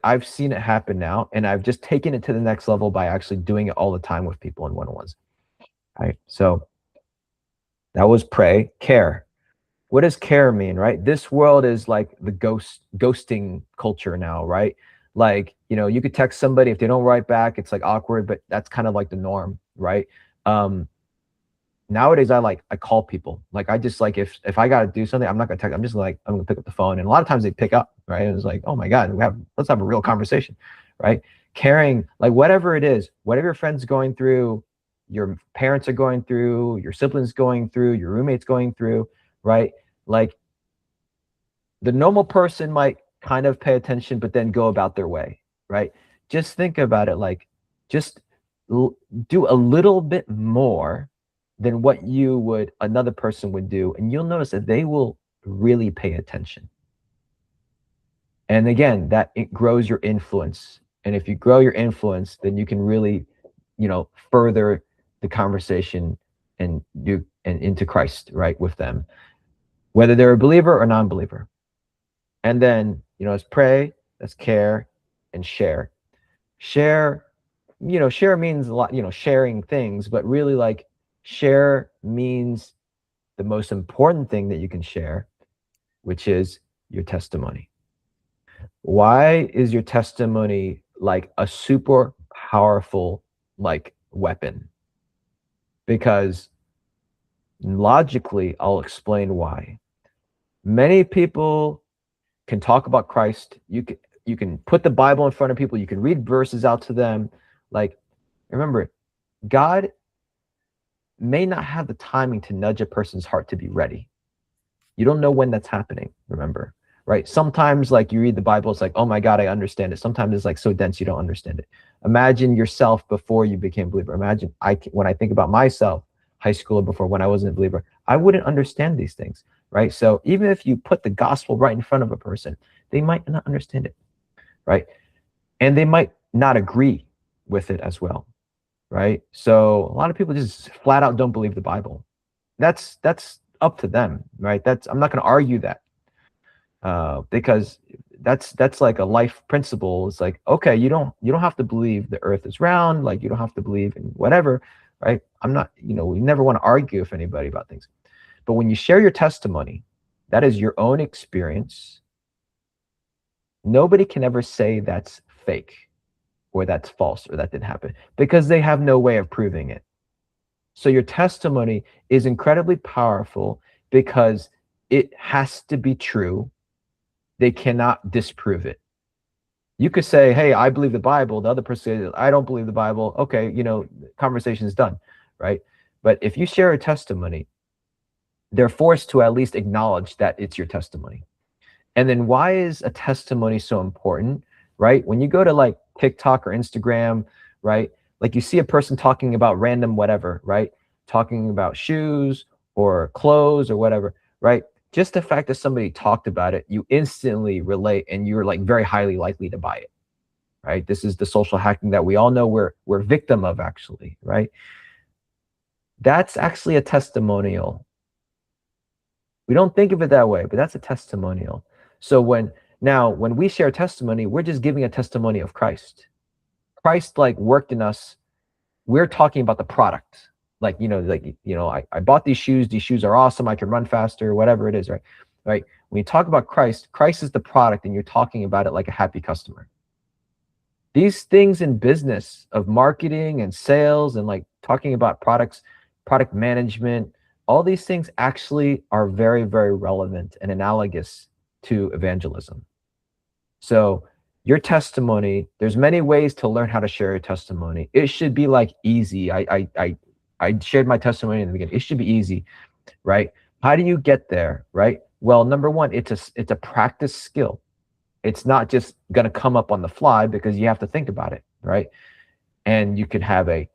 Speaker 2: I've seen it happen now, and I've just taken it to the next level by actually doing it all the time with people in one-on-ones, right? So that was pray. Care. What does care mean, right? This world is like the ghosting culture now, right? You could text somebody, if they don't write back, it's awkward, but that's kind of the norm, right? Nowadays I call people. I just if I got to do something, I'm not gonna text. I'm just I'm gonna pick up the phone, and a lot of times they pick up, right? And it's oh my God, let's have a real conversation, right? Caring, whatever it is, whatever your friend's going through, your parents are going through, your siblings going through, your roommates going through, right? The normal person might kind of pay attention, but then go about their way, right? Just think about it, just do a little bit more than what another person would do, and you'll notice that they will really pay attention. And again, that it grows your influence. And if you grow your influence, then you can really, further the conversation and into Christ, right, with them, whether they're a believer or non-believer. And then, let's pray, let's care, and share. Share means a lot, sharing things, but really share means the most important thing that you can share, which is your testimony. Why is your testimony a super powerful weapon? Because logically, I'll explain why. Many people can talk about Christ. You can put the Bible in front of people. You can read verses out to them. Like, remember, God may not have the timing to nudge a person's heart to be ready. You don't know when that's happening, remember, right? Sometimes like you read the Bible, it's like, oh my God, I understand it. Sometimes it's like so dense you don't understand it. Imagine yourself before you became a believer. Imagine when I think about myself, high school or before, when I wasn't a believer, I wouldn't understand these things, right? So even if you put the gospel right in front of a person, they might not understand it, right? And they might not agree with it as well, right? So a lot of people just flat out don't believe the Bible. That's up to them, right? I'm not going to argue that because that's like a life principle. It's like, okay, you don't have to believe the earth is round, like you don't have to believe in whatever, right? I'm not, we never want to argue with anybody about things. But when you share your testimony, that is your own experience. Nobody can ever say that's fake or that's false or that didn't happen because they have no way of proving it. So your testimony is incredibly powerful because it has to be true. They cannot disprove it. You could say, hey, I believe the Bible. The other person says, I don't believe the Bible. Okay, conversation is done, right? But if you share a testimony, they're forced to at least acknowledge that it's your testimony. And then why is a testimony so important, right? When you go to like TikTok or Instagram, right? Like you see a person talking about random whatever, right? Talking about shoes or clothes or whatever, right? Just the fact that somebody talked about it, you instantly relate and you're like very highly likely to buy it, right? This is the social hacking that we all know we're victim of actually, right? That's actually a testimonial. We don't think of it that way, but that's a testimonial. So when we share testimony, we're just giving a testimony of Christ. Christ like worked in us. We're talking about the product. Like, I bought these shoes are awesome. I can run faster, whatever it is, right? Right. When you talk about Christ, Christ is the product and you're talking about it like a happy customer. These things in business of marketing and sales and like talking about products, product management, all these things actually are very, very relevant and analogous to evangelism. So your testimony, there's many ways to learn how to share your testimony. It should be like easy. I shared my testimony in the beginning. It should be easy, right? How do you get there, right? Well, number one, it's a practice skill. It's not just going to come up on the fly because you have to think about it, right? And you could have a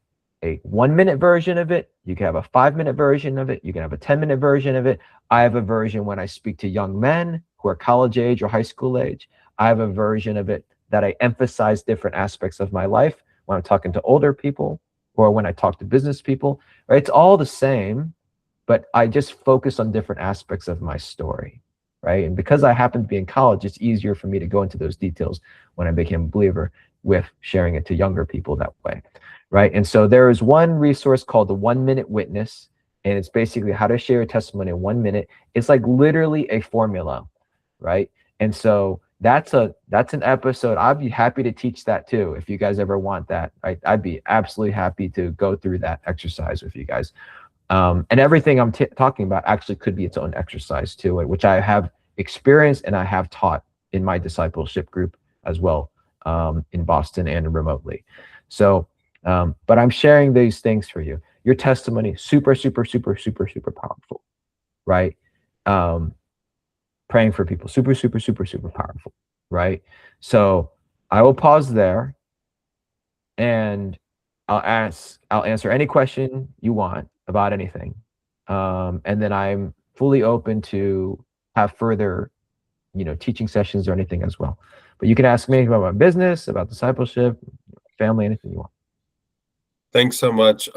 Speaker 2: 1-minute version of it. You can have a 5-minute version of it. You can have a 10-minute version of it. I have a version when I speak to young men who are college age or high school age. I have a version of it that I emphasize different aspects of my life when I'm talking to older people or when I talk to business people, right? It's all the same, but I just focus on different aspects of my story, right? And because I happen to be in college, it's easier for me to go into those details when I became a believer with sharing it to younger people that way, right? And so there is one resource called the 1-Minute Witness, and it's basically how to share a testimony in 1 minute. It's like literally a formula, right? And so that's an episode. I'd be happy to teach that too if you guys ever want that. I'd be absolutely happy to go through that exercise with you guys. And everything I'm talking about actually could be its own exercise too, which I have experienced and I have taught in my discipleship group as well, in Boston and remotely. So, but I'm sharing these things for you. Your testimony, super, super, super, super, super powerful, right? Praying for people, super, super, super, super powerful, right? So I will pause there and I'll answer any question you want about anything. And then I'm fully open to have further, teaching sessions or anything as well. But you can ask me about my business, about discipleship, family, anything you want.
Speaker 1: Thanks so much.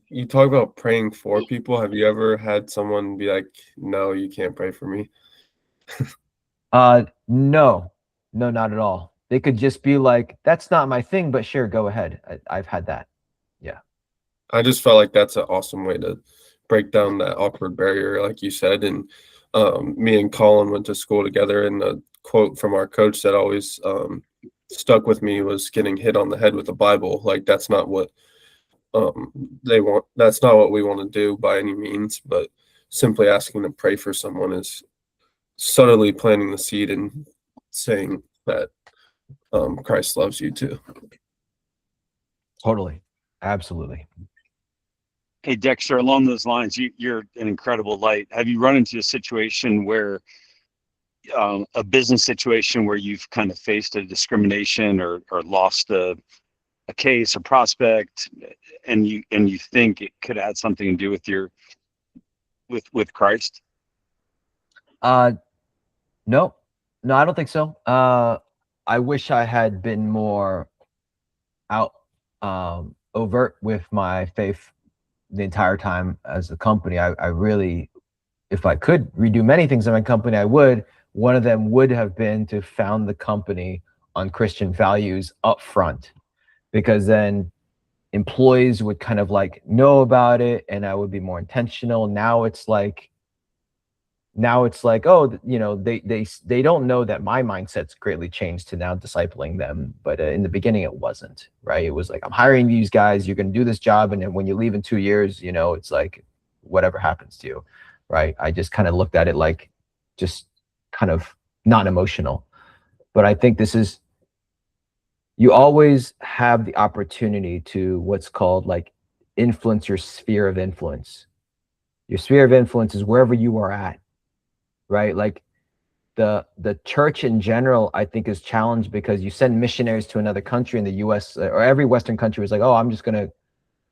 Speaker 1: You talk about praying for people. Have you ever had someone be like, no, you can't pray for me?
Speaker 2: No, not at all. They could just be like, that's not my thing, but sure, go ahead. I've had that. Yeah.
Speaker 1: I just felt like that's an awesome way to break down that awkward barrier, like you said. And me and Colin went to school together, and a quote from our coach that always stuck with me was getting hit on the head with a Bible. Like that's not what they want. That's not what we want to do by any means, but simply asking to pray for someone is subtly planting the seed and saying, that Christ loves you too.
Speaker 2: Totally. Absolutely.
Speaker 5: Hey, Dexter, along those lines, you're an incredible light. Have you run into a situation where, a business situation where you've kind of faced a discrimination or lost a case or prospect, and you think it could add something to do with your with Christ?
Speaker 2: No, I don't think so. I wish I had been more out overt with my faith the entire time as a company. I really, if I could redo many things in my company, I would. One of them would have been to found the company on Christian values up front, because then employees would kind of like know about it and I would be more intentional. Now it's like, oh, you know, they don't know that my mindset's greatly changed to now discipling them. But in the beginning, it wasn't, right? It was like, I'm hiring these guys, you're going to do this job. And then when you leave in 2 years, you know, it's like, whatever happens to you, right? I just kind of looked at it like just kind of non-emotional. But I think you always have the opportunity to what's called like influence your sphere of influence. Your sphere of influence is wherever you are at. Right? Like the church in general, I think, is challenged because you send missionaries to another country in the US, or every Western country is like, oh,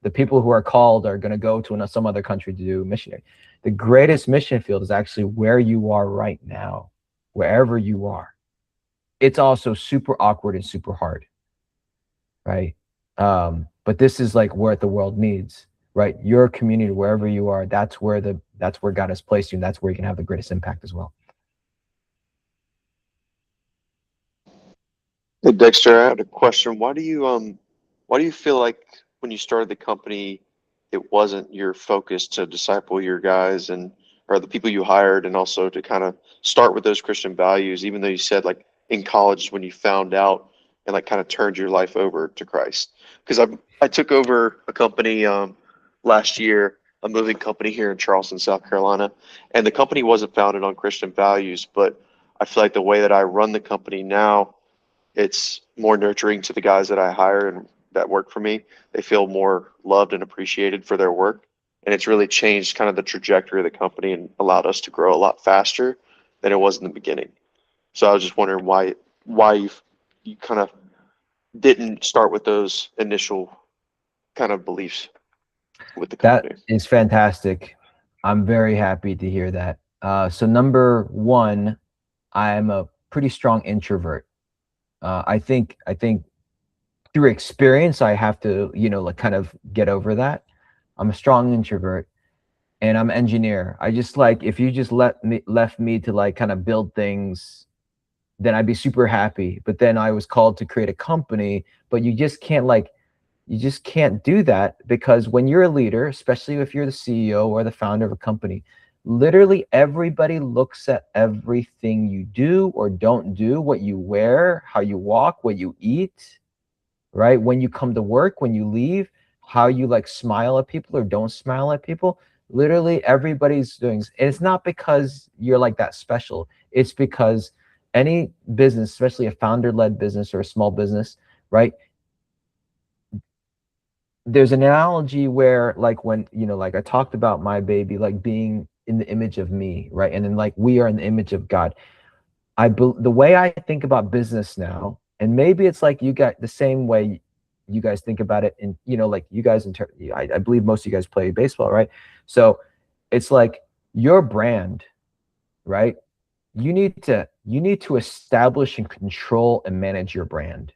Speaker 2: the people who are called are going to go to some other country to do missionary. The greatest mission field is actually where you are right now, wherever you are. It's also super awkward and super hard. Right? But this is like what the world needs. Right? Your community, wherever you are, that's where God has placed you, and that's where you can have the greatest impact as well.
Speaker 3: Hey Dexter, I had a question. Why do you feel like when you started the company, it wasn't your focus to disciple your guys or the people you hired, and also to kind of start with those Christian values, even though you said like in college is when you found out and like kind of turned your life over to Christ? Because I took over a company last year, a moving company here in Charleston, South Carolina, and the company wasn't founded on Christian values, but I feel like the way that I run the company now, it's more nurturing to the guys that I hire and that work for me. They feel more loved and appreciated for their work. And it's really changed kind of the trajectory of the company and allowed us to grow a lot faster than it was in the beginning. So I was just wondering why you kind of didn't start with those initial kind of beliefs with the company.
Speaker 2: That is fantastic. I'm very happy to hear that. So number one, I am a pretty strong introvert. I think through experience, I have to, like kind of get over that. I'm a strong introvert, and I'm an engineer. I just like, if you just left me to like kind of build things, then I'd be super happy. But then I was called to create a company, but you just can't do that, because when you're a leader, especially if you're the CEO or the founder of a company, literally everybody looks at everything you do or don't do, what you wear, how you walk, what you eat, right? When you come to work, when you leave, how you like smile at people or don't smile at people. Literally everybody's doing, and it's not because you're like that special. It's because any business, especially a founder-led business or a small business, right? There's an analogy where like when, like I talked about my baby, like being in the image of me, right? And then like we are in the image of God. The way I think about business now, and maybe it's like you got the same way you guys think about it, and like you guys, I believe most of you guys play baseball, right? So it's like your brand, right? You need to establish and control and manage your brand,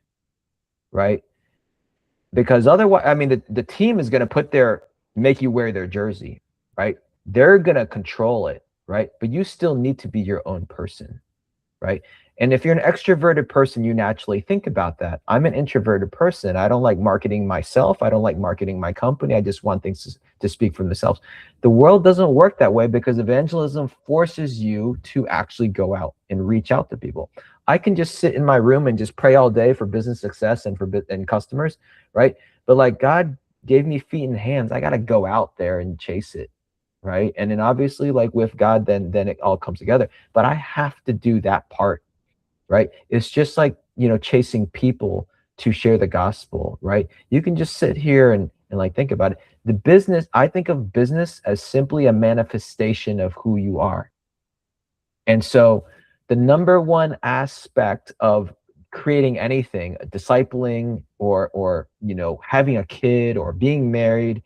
Speaker 2: right? Because otherwise, I mean, the team is going to make you wear their jersey, right? They're going to control it, right? But you still need to be your own person, right? And if you're an extroverted person, you naturally think about that. I'm an introverted person. I don't like marketing myself. I don't like marketing my company. I just want things to speak for themselves. The world doesn't work that way, because evangelism forces you to actually go out and reach out to people. I can just sit in my room and just pray all day for business success and customers, right? But like God gave me feet and hands. I got to go out there and chase it, right? And then obviously like with God, then it all comes together. But I have to do that part. right? It's just like, chasing people to share the gospel, right? You can just sit here and like think about it. The business, I think of business as simply a manifestation of who you are. And so the number one aspect of creating anything, discipling or having a kid or being married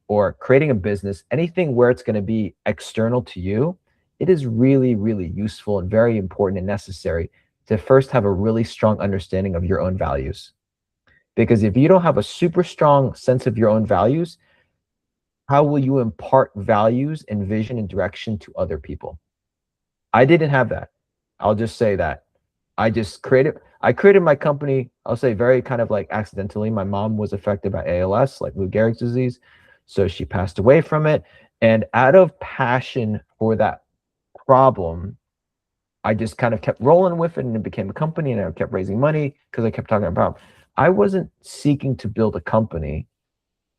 Speaker 2: or creating a business, anything where it's going to be external to you, it is really, really useful and very important and necessary to first have a really strong understanding of your own values. Because if you don't have a super strong sense of your own values, how will you impart values and vision and direction to other people? I didn't have that. I'll just say that. I created my company, I'll say very kind of like accidentally. My mom was affected by ALS, like Lou Gehrig's disease. So she passed away from it. And out of passion for that problem, I just kind of kept rolling with it, and it became a company, and I kept raising money because I kept talking about, I wasn't seeking to build a company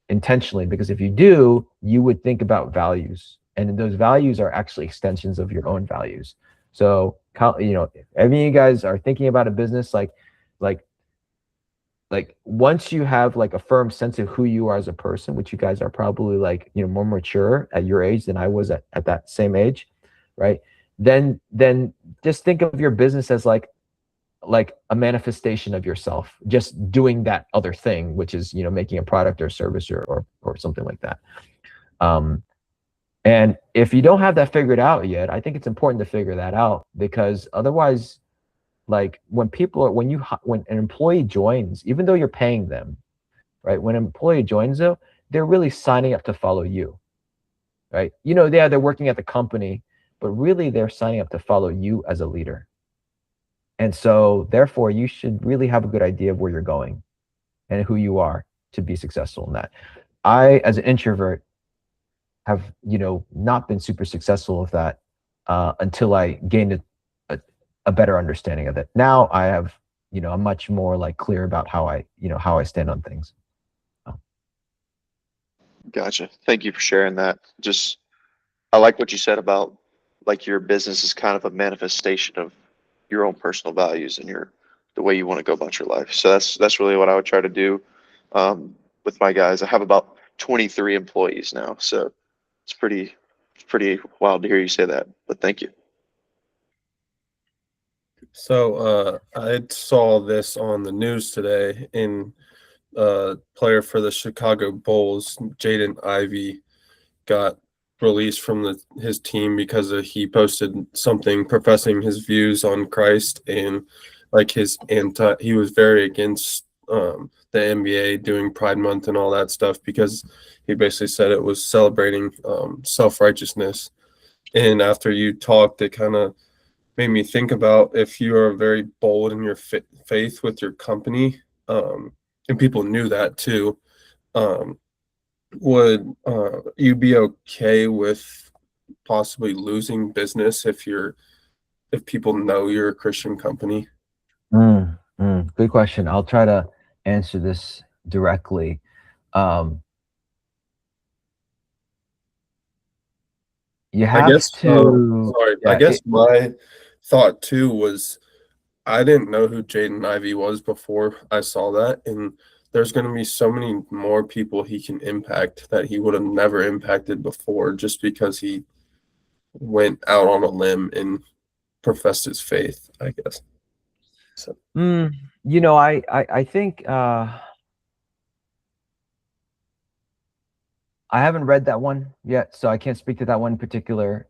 Speaker 2: intentionally, because if you do, you would think about values, and those values are actually extensions of your own values. So, if any of you guys are thinking about a business, like once you have like a firm sense of who you are as a person, which you guys are probably like, more mature at your age than I was at that same age, right? Then just think of your business as like a manifestation of yourself, just doing that other thing, which is, making a product or service or something like that. And if you don't have that figured out yet, I think it's important to figure that out, because otherwise, like when an employee joins, even though you're paying them, right? When an employee joins though, they're really signing up to follow you, right? They're working at the company, but really they're signing up to follow you as a leader. And so therefore you should really have a good idea of where you're going and who you are to be successful in that. I, as an introvert, have, not been super successful with that until I gained a better understanding of it. Now I have, I'm much more like clear about how I stand on things.
Speaker 3: Gotcha. Thank you for sharing that. I like what you said about like your business is kind of a manifestation of your own personal values and the way you want to go about your life. So that's really what I would try to do with my guys. I have about 23 employees now, so it's pretty wild to hear you say that. But thank you.
Speaker 1: So I saw this on the news today. Player for the Chicago Bulls, Jaden Ivey, got released from his team because he posted something professing his views on Christ, and like he was very against the NBA doing Pride Month and all that stuff, because he basically said it was celebrating self-righteousness. And after you talked, it kind of made me think about, if you are very bold in your faith with your company, and people knew that too, would you be okay with possibly losing business if people know you're a Christian company?
Speaker 2: Good question. I'll try to answer this directly. You have
Speaker 1: I guess my thought too was, I didn't know who Jaden Ivey was before I saw that, and there's going to be so many more people he can impact that he would have never impacted before, just because he went out on a limb and professed his faith, I guess. So.
Speaker 2: I think I haven't read that one yet, so I can't speak to that one in particular.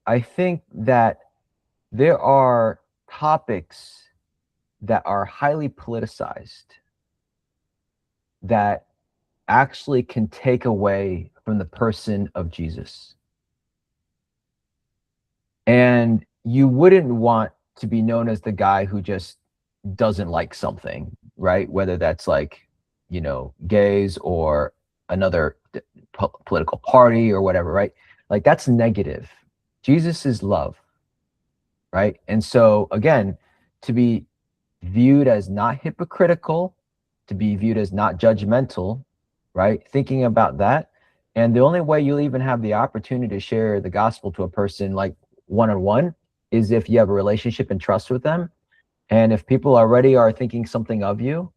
Speaker 2: I think that there are topics that are highly politicized that actually can take away from the person of Jesus. And you wouldn't want to be known as the guy who just doesn't like something, right? Whether that's like, gays or another political party or whatever, right? Like that's negative. Jesus is love, right? And so again, to be viewed as not hypocritical, to be viewed as not judgmental, right? Thinking about that. And the only way you'll even have the opportunity to share the gospel to a person like one-on-one is if you have a relationship and trust with them. And if people already are thinking something of you,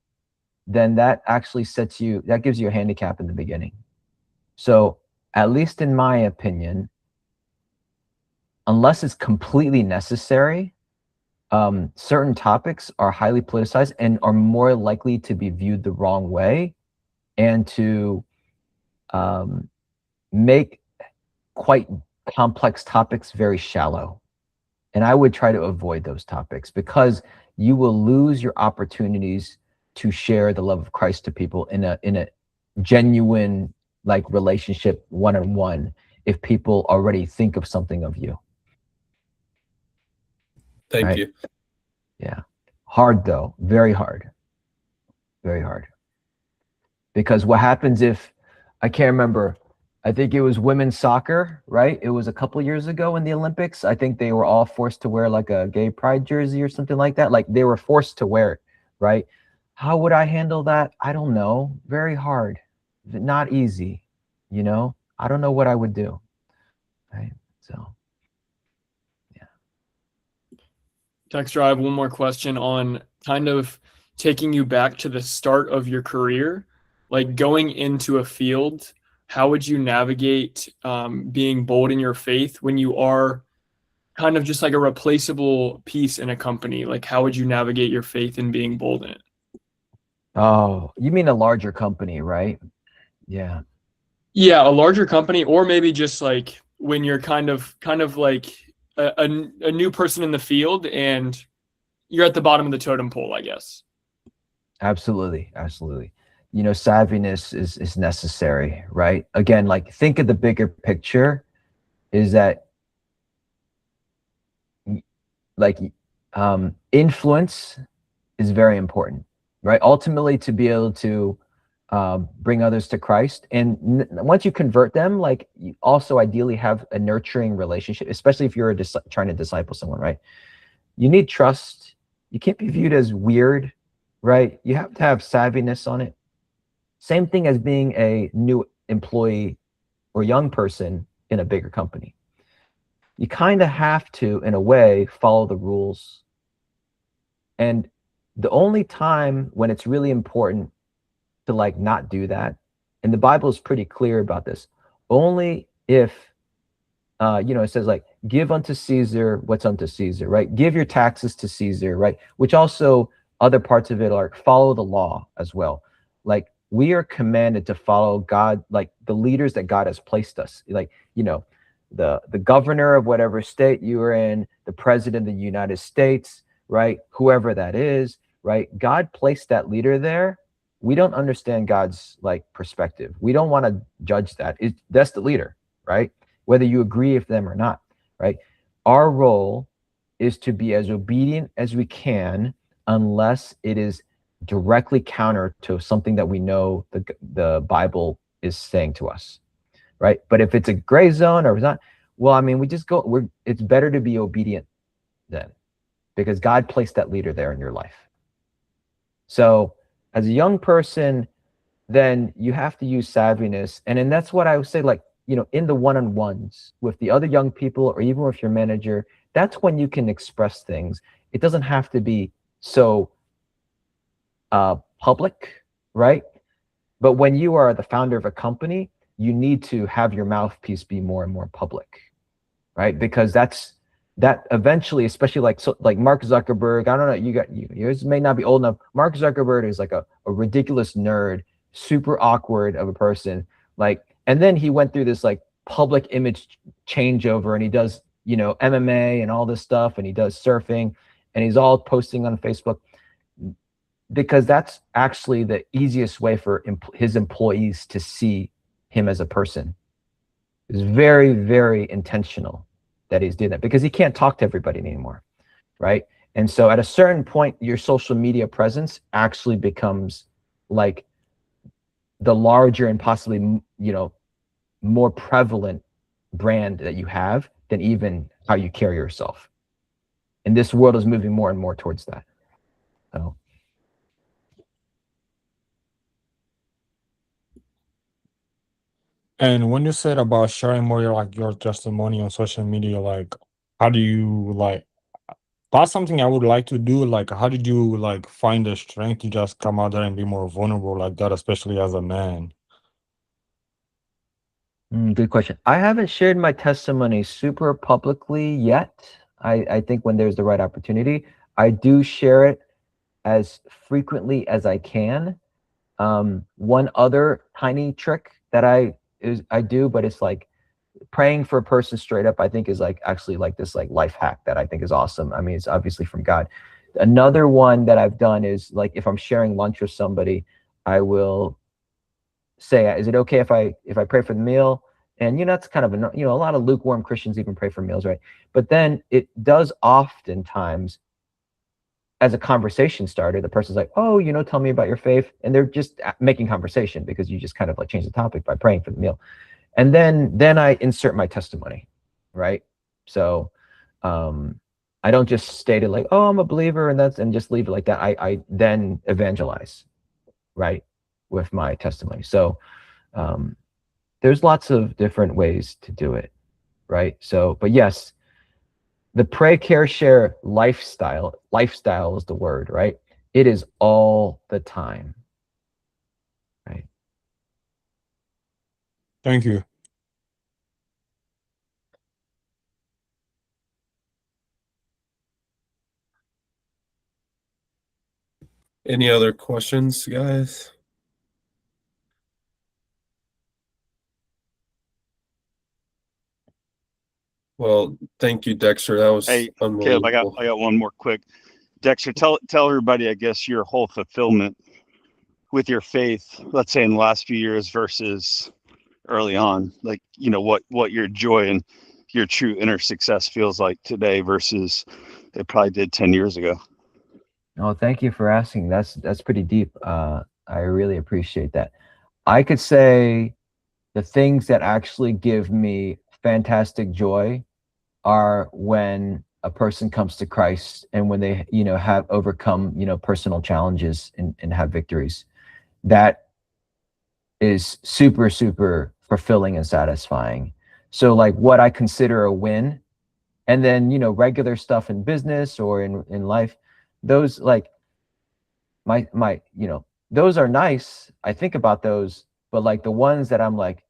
Speaker 2: then that actually that gives you a handicap in the beginning. So at least in my opinion, unless it's completely necessary, certain topics are highly politicized and are more likely to be viewed the wrong way and to make quite complex topics very shallow. And I would try to avoid those topics because you will lose your opportunities to share the love of Christ to people in a genuine like relationship one-on-one if people already think of something of you.
Speaker 1: Thank
Speaker 2: Right?
Speaker 1: you.
Speaker 2: Yeah. Hard though, very hard. Very hard. Because what happens if, I can't remember, I think it was women's soccer, right? It was a couple years ago in the Olympics. I think they were all forced to wear like a gay pride jersey or something like that. Like they were forced to wear it, right? How would I handle that? I don't know. Very hard. Not easy, you know? I don't know what I would do. Right? So, yeah.
Speaker 7: Dexter, I have one more question on kind of taking you back to the start of your career, like going into a field. How would you navigate being bold in your faith when you are kind of just like a replaceable piece in a company? Like, how would you navigate your faith in being bold in it?
Speaker 2: Oh, you mean a larger company, right? Yeah.
Speaker 7: Yeah, a larger company, or maybe just like when you're kind of like a new person in the field and you're at the bottom of the totem pole, I guess.
Speaker 2: Absolutely, absolutely. You know, savviness is necessary, right? Again, like think of the bigger picture is that like influence is very important, right? Ultimately to be able to bring others to Christ. And once you convert them, like you also ideally have a nurturing relationship, especially if you're trying to disciple someone, right? You need trust. You can't be viewed as weird, right? You have to have savviness on it. Same thing as being a new employee or young person in a bigger company. You kind of have to, in a way, follow the rules. And the only time when it's really important to like not do that, and the Bible is pretty clear about this, only if it says like give unto Caesar what's unto Caesar, right? Give your taxes to Caesar, right? Which also other parts of it are follow the law as well. Like we are commanded to follow God, like the leaders that God has placed us, like the governor of whatever state you are in, the president of the United States, right? Whoever that is, right? God placed that leader there. We don't understand God's like perspective. We don't want to judge that. That's the leader, right? Whether you agree with them or not, right? Our role is to be as obedient as we can unless it is directly counter to something that we know the Bible is saying to us, right? But if it's a gray zone or it's not, well, I mean, it's better to be obedient then because God placed that leader there in your life. So as a young person, then you have to use savviness. And then that's what I would say, like, in the one-on-ones with the other young people or even with your manager, that's when you can express things. It doesn't have to be so public, right? But when you are the founder of a company, you need to have your mouthpiece be more and more public, right? Because that eventually, especially like Mark Zuckerberg, I don't know, you guys may not be old enough. Mark Zuckerberg is like a ridiculous nerd, super awkward of a person. Like, and then he went through this like public image changeover and he does, MMA and all this stuff and he does surfing and he's all posting on Facebook because that's actually the easiest way for his employees to see him as a person. It's very, very intentional that he's doing that because he can't talk to everybody anymore, right? And so at a certain point, your social media presence actually becomes like the larger and possibly, more prevalent brand that you have than even how you carry yourself. And this world is moving more and more towards that. So.
Speaker 8: And when you said about sharing more your testimony on social media, like how do you like That's something I would like to do. Like, how did you like find the strength to just come out there and be more vulnerable like that, especially as a man?
Speaker 2: Good question. I haven't shared my testimony super publicly yet. I think when there's the right opportunity, I do share it as frequently as I can. One other tiny trick that I do, but it's like praying for a person straight up, I think is like actually like this like life hack that I think is awesome. I mean, it's obviously from God. Another one that I've done is like if I'm sharing lunch with somebody, I will say, is it okay if I pray for the meal? And that's kind of a lot of lukewarm Christians even pray for meals, right? But then it does oftentimes, as a conversation starter, the person's like, oh, tell me about your faith, and they're just making conversation because you just kind of like change the topic by praying for the meal. And then I insert my testimony, right? So I don't just state it like, oh, I'm a believer, and just leave it like that. I then evangelize, right, with my testimony. So there's lots of different ways to do it, right? So, but yes, the pray, care, share lifestyle is the word, right? It is all the time, right?
Speaker 8: Thank you.
Speaker 1: Any other questions, guys? Well, thank you, Dexter. That was
Speaker 5: Hey, Caleb,
Speaker 1: unbelievable.
Speaker 5: I got one more quick. Dexter, tell everybody, I guess, your whole fulfillment with your faith, let's say in the last few years versus early on, like, what your joy and your true inner success feels like today versus it probably did 10 years ago.
Speaker 2: Oh, thank you for asking. That's pretty deep. I really appreciate that. I could say the things that actually give me fantastic joy are when a person comes to Christ and when they, have overcome, personal challenges and have victories. That is super, super fulfilling and satisfying. So like what I consider a win, and then, regular stuff in business or in life, those like my those are nice. I think about those, but like the ones that I'm like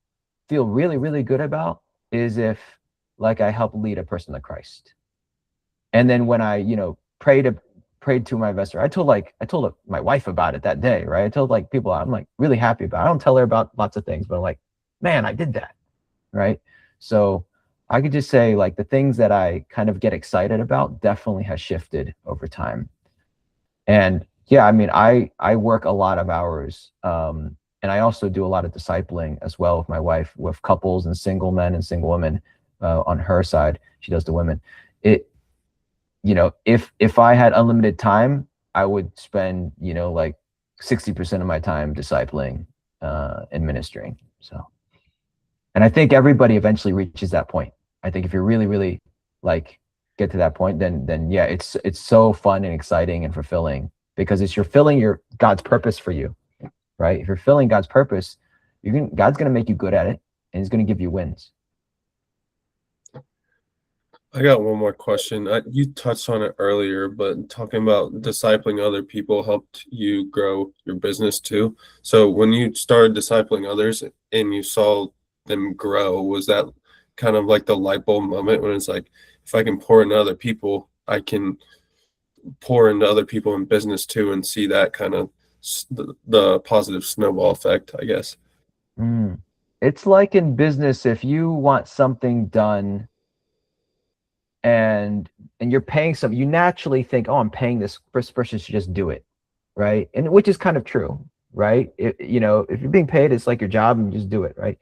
Speaker 2: feel really, really good about is if like I help lead a person to Christ. And then when I, prayed to my investor, I told my wife about it that day, right? I told like people I'm like really happy about. I don't tell her about lots of things, but I'm like, man, I did that, right? So I could just say like the things that I kind of get excited about definitely has shifted over time. And yeah, I mean, I work a lot of hours, and I also do a lot of discipling as well with my wife, with couples and single men and single women. On her side, she does the women. If I had unlimited time, I would spend like 60% of my time discipling and ministering. So, and I think everybody eventually reaches that point. I think if you're really, really like get to that point, then yeah, it's so fun and exciting and fulfilling because you're filling God's purpose for you, right? If you're filling God's purpose, God's going to make you good at it, and He's going to give you wins.
Speaker 1: I got one more question. You touched on it earlier, but talking about discipling other people helped you grow your business too. So when you started discipling others and you saw them grow, was that kind of like the light bulb moment when it's like, if I can pour into other people, I can pour into other people in business too and see that kind of the positive snowball effect, I guess.
Speaker 2: It's like in business, if you want something done and you're paying you naturally think, oh, I'm paying this person should just do it, right? And which is kind of true, right? If you're being paid, it's like your job and you just do it, right?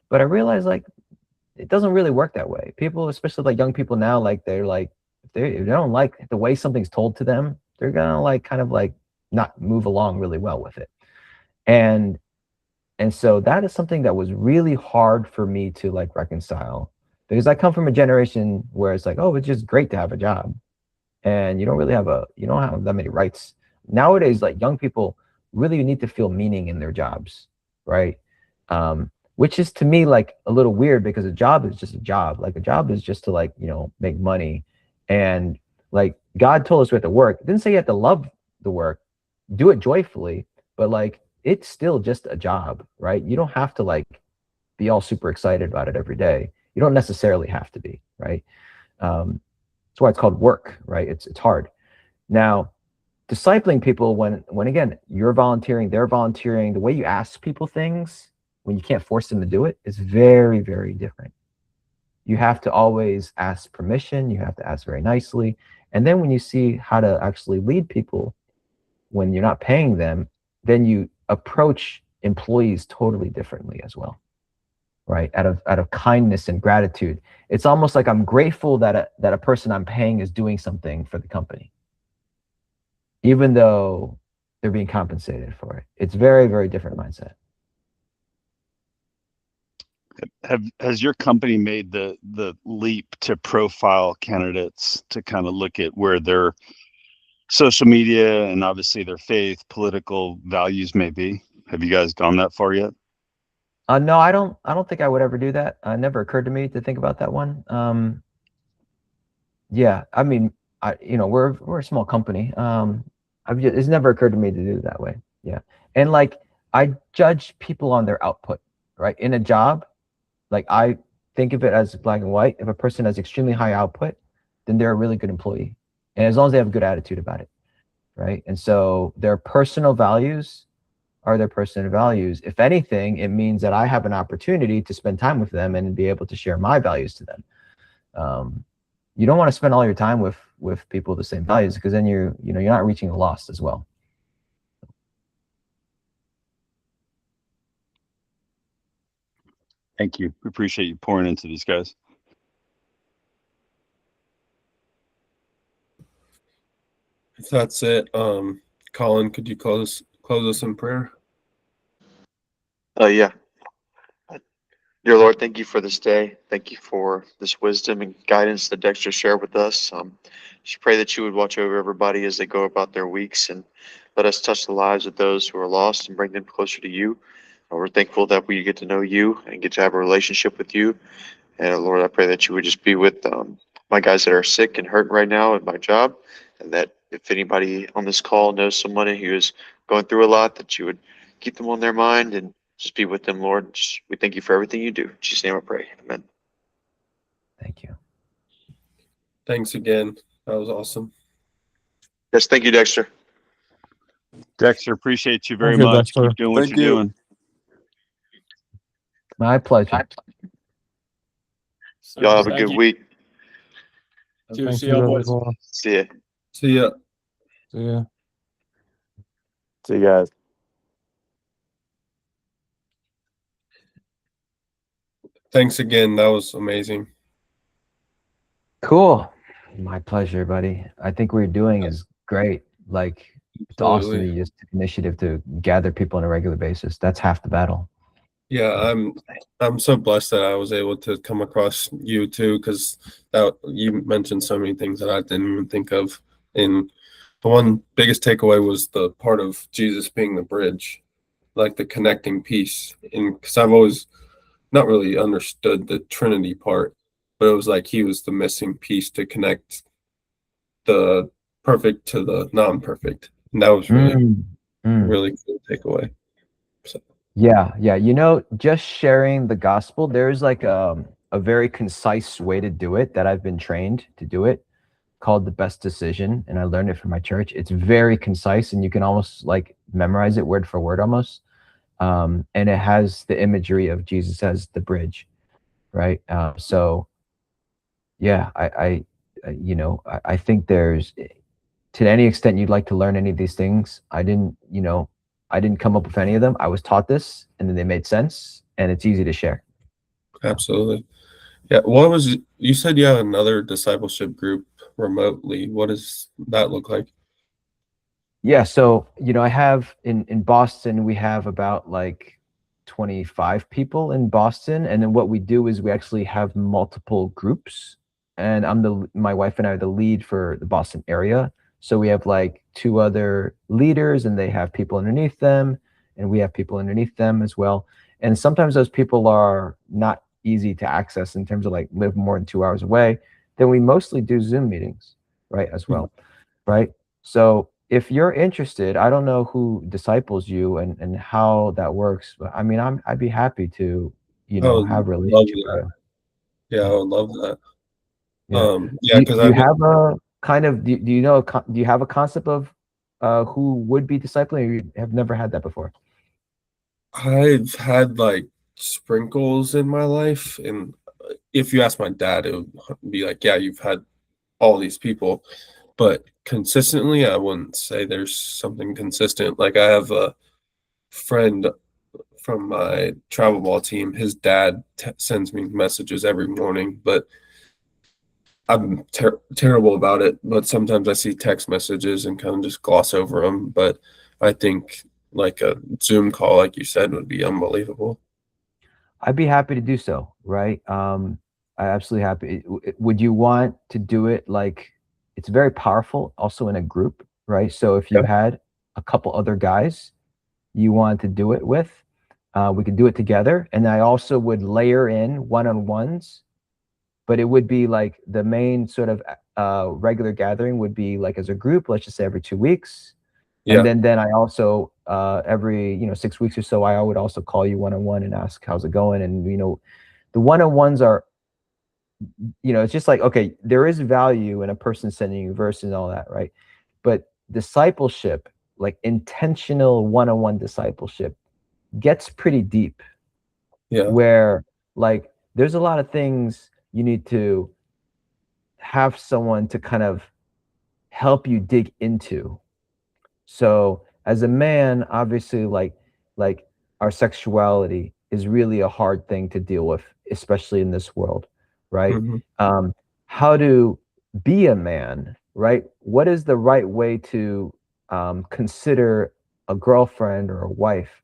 Speaker 2: But I realize like it doesn't really work that way. People, especially like young people now, like they're like if they don't like the way something's told to them, they're gonna like kind of like not move along really well with it. And so that is something that was really hard for me to like reconcile, because I come from a generation where it's like, oh, it's just great to have a job and you don't have that many rights. Nowadays, like young people really need to feel meaning in their jobs, right? Which is to me like a little weird, because a job is just a job. Like a job is just to like, make money. And like God told us we have to work. It didn't say you have to love the work, do it joyfully, but like it's still just a job, right? You don't have to like be all super excited about it every day. You don't necessarily have to be, right? That's why it's called work, right? It's hard. Now, discipling people when again you're volunteering, they're volunteering, the way you ask people things when you can't force them to do it is very, very different. You have to always ask permission. You have to ask very nicely. And then when you see how to actually lead people when you're not paying them, then you approach employees totally differently as well, right? Out of kindness and gratitude. It's almost like I'm grateful that a person I'm paying is doing something for the company, even though they're being compensated for it. It's very, very different mindset.
Speaker 5: Has your company made the leap to profile candidates to kind of look at where their social media and obviously their faith, political values may be? Have you guys gone that far yet?
Speaker 2: No, I don't think I would ever do that. It never occurred to me to think about that one. Yeah, I mean, we're a small company. It's never occurred to me to do it that way. Yeah, and like I judge people on their output, right? In a job, like I think of it as black and white. If a person has extremely high output, then they're a really good employee, and as long as they have a good attitude about it, right? And so their personal values are their personal values. If anything, it means that I have an opportunity to spend time with them and be able to share my values to them. You don't want to spend all your time with people with the same values, because then you're not reaching the lost as well.
Speaker 5: Thank you. We appreciate you pouring into these guys.
Speaker 1: If that's it, Colin, could you close us in prayer?
Speaker 3: Yeah. Dear Lord, thank you for this day. Thank you for this wisdom and guidance that Dexter shared with us. Just pray that you would watch over everybody as they go about their weeks, and let us touch the lives of those who are lost and bring them closer to you. We're thankful that we get to know you and get to have a relationship with you. And Lord, I pray that you would just be with my guys that are sick and hurting right now at my job, and that if anybody on this call knows somebody who is going through a lot, that you would keep them on their mind and just be with them, Lord. We thank you for everything you do. In Jesus' name I pray. Amen.
Speaker 2: Thank you.
Speaker 1: Thanks again. That was awesome.
Speaker 3: Yes, thank you, Dexter.
Speaker 5: Dexter, appreciate you very
Speaker 8: Thank you,
Speaker 5: much.
Speaker 8: Dexter.
Speaker 5: Keep doing what
Speaker 9: Thank
Speaker 5: you're
Speaker 9: you.
Speaker 5: doing.
Speaker 2: My pleasure.
Speaker 7: So
Speaker 3: Y'all have a
Speaker 7: thank
Speaker 3: good
Speaker 7: you.
Speaker 3: week.
Speaker 7: Dude,
Speaker 8: Thank
Speaker 7: see
Speaker 8: you,
Speaker 7: y'all boys.
Speaker 8: everyone.
Speaker 3: See ya.
Speaker 1: See ya.
Speaker 8: See ya.
Speaker 4: See you guys.
Speaker 1: Thanks again. That was amazing.
Speaker 2: Cool. My pleasure, buddy. I think what you're doing is great. Like, it's awesome that
Speaker 1: Absolutely.
Speaker 2: you just took initiative to gather people on a regular basis. That's half the battle.
Speaker 1: Yeah, I'm so blessed that I was able to come across you too, because you mentioned so many things that I didn't even think of. And the one biggest takeaway was the part of Jesus being the bridge, like the connecting piece. And because I've always not really understood the Trinity part, but it was like he was the missing piece to connect the perfect to the non-perfect. And that was really, really cool takeaway. So.
Speaker 2: Yeah. Just sharing the gospel, there's like a very concise way to do it that I've been trained to do it, called the best decision. And I learned it from my church. It's very concise, and you can almost like memorize it word for word almost. And it has the imagery of Jesus as the bridge, right? So yeah, I think there's, to any extent you'd like to learn any of these things, I didn't come up with any of them. I was taught this, and then they made sense, and it's easy to share.
Speaker 1: Absolutely. Yeah. You said you have another discipleship group remotely. What does that look like?
Speaker 2: Yeah. So, I have in Boston, we have about like 25 people in Boston. And then what we do is we actually have multiple groups, and my wife and I are the lead for the Boston area. So we have like 2 other leaders, and they have people underneath them, and we have people underneath them as well. And sometimes those people are not easy to access in terms of like live more than 2 hours away. Then we mostly do Zoom meetings. right, as well, right? So if you're interested, I don't know who disciples you and how that works, but I mean, I'd be happy to,
Speaker 1: I would
Speaker 2: have a
Speaker 1: love
Speaker 2: relationship with
Speaker 1: that.
Speaker 2: you.
Speaker 1: Yeah, I would love that.
Speaker 2: Yeah.
Speaker 1: Yeah, because
Speaker 2: Do you
Speaker 1: I've been,
Speaker 2: have a kind of, do you know, do you have a concept of who would be discipling, or you have never had that before?
Speaker 1: I've had like sprinkles in my life, and if you ask my dad, it would be like, yeah, you've had all these people, but consistently, I wouldn't say there's something consistent. Like I have a friend from my travel ball team. His dad sends me messages every morning, but I'm terrible about it. But sometimes I see text messages and kind of just gloss over them. But I think like a Zoom call, like you said, would be unbelievable.
Speaker 2: I'd be happy to do so, right? I absolutely happy. Would you want to do it like, it's very powerful also in a group, right? So if you
Speaker 1: Yeah.
Speaker 2: had a couple other guys you want to do it with, we could do it together. And I also would layer in one-on-ones, but it would be like the main sort of regular gathering would be like as a group, let's just say every 2 weeks. And
Speaker 1: Yeah.
Speaker 2: then I also every 6 weeks or so, I would also call you one-on-one and ask how's it going. And the one-on-ones are, it's just like, okay, there is value in a person sending you verse and all that, right? But discipleship, like intentional one-on-one discipleship, gets pretty deep,
Speaker 1: Yeah.
Speaker 2: where like there's a lot of things you need to have someone to kind of help you dig into. So as a man, obviously, like our sexuality is really a hard thing to deal with, especially in this world, right?
Speaker 1: Hmm.
Speaker 2: How to be a man, right? What is the right way to consider a girlfriend or a wife?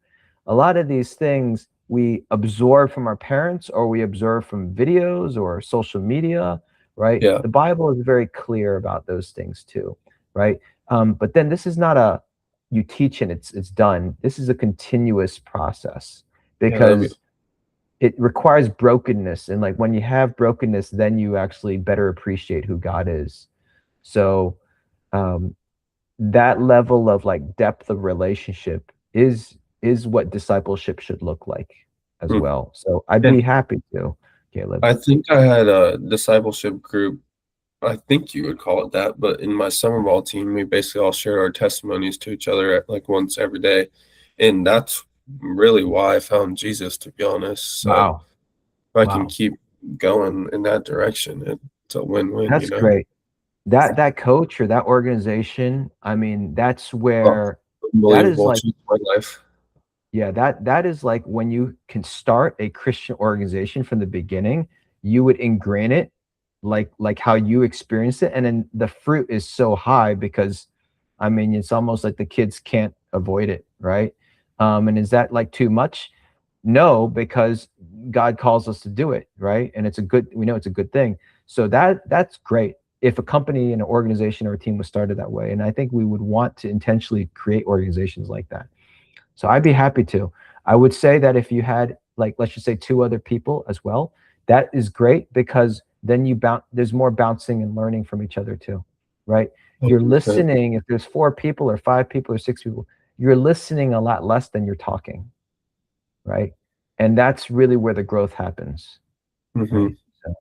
Speaker 2: A lot of these things we absorb from our parents, or we absorb from videos or social media, right?
Speaker 1: Yeah.
Speaker 2: The Bible is very clear about those things too, right? But then this is not a you teach and it's done. This is a continuous process,
Speaker 1: Yeah. That'd be,
Speaker 2: because it requires brokenness, and like when you have brokenness, then you actually better appreciate who God is. So um, that level of like depth of relationship is what discipleship should look like as
Speaker 1: hmm.
Speaker 2: well. So I'd
Speaker 1: And
Speaker 2: be happy to, Caleb.
Speaker 1: I think I had a discipleship group. I think you would call it that, but in my summer ball team, we basically all shared our testimonies to each other at like once every day. And that's really why I found Jesus, to be honest. So
Speaker 2: Wow.
Speaker 1: if I can
Speaker 2: Wow.
Speaker 1: keep going in that direction, it's a win-win,
Speaker 2: That's great. That coach or that organization, I mean, that's
Speaker 1: Oh,
Speaker 2: where that is
Speaker 1: unbelievable.
Speaker 2: like,
Speaker 1: Changed my life.
Speaker 2: yeah, that is like when you can start a Christian organization from the beginning, you would ingrain it like how you experienced it, and then the fruit is so high because, I mean, it's almost like the kids can't avoid it, right? And is that like too much? No, because God calls us to do it, right? And we know it's a good thing. So that's great. If a company, an organization, or a team was started that way, and I think we would want to intentionally create organizations like that. So I'd be happy to. I would say that if you had, like, let's just say 2 other people as well, that is great, because then there's more bouncing and learning from each other too, right? You're
Speaker 1: 100%.
Speaker 2: listening. If there's 4 people or 5 people or 6 people, you're listening a lot less than you're talking, right? And that's really where the growth happens,
Speaker 1: Hmm.
Speaker 2: right? So,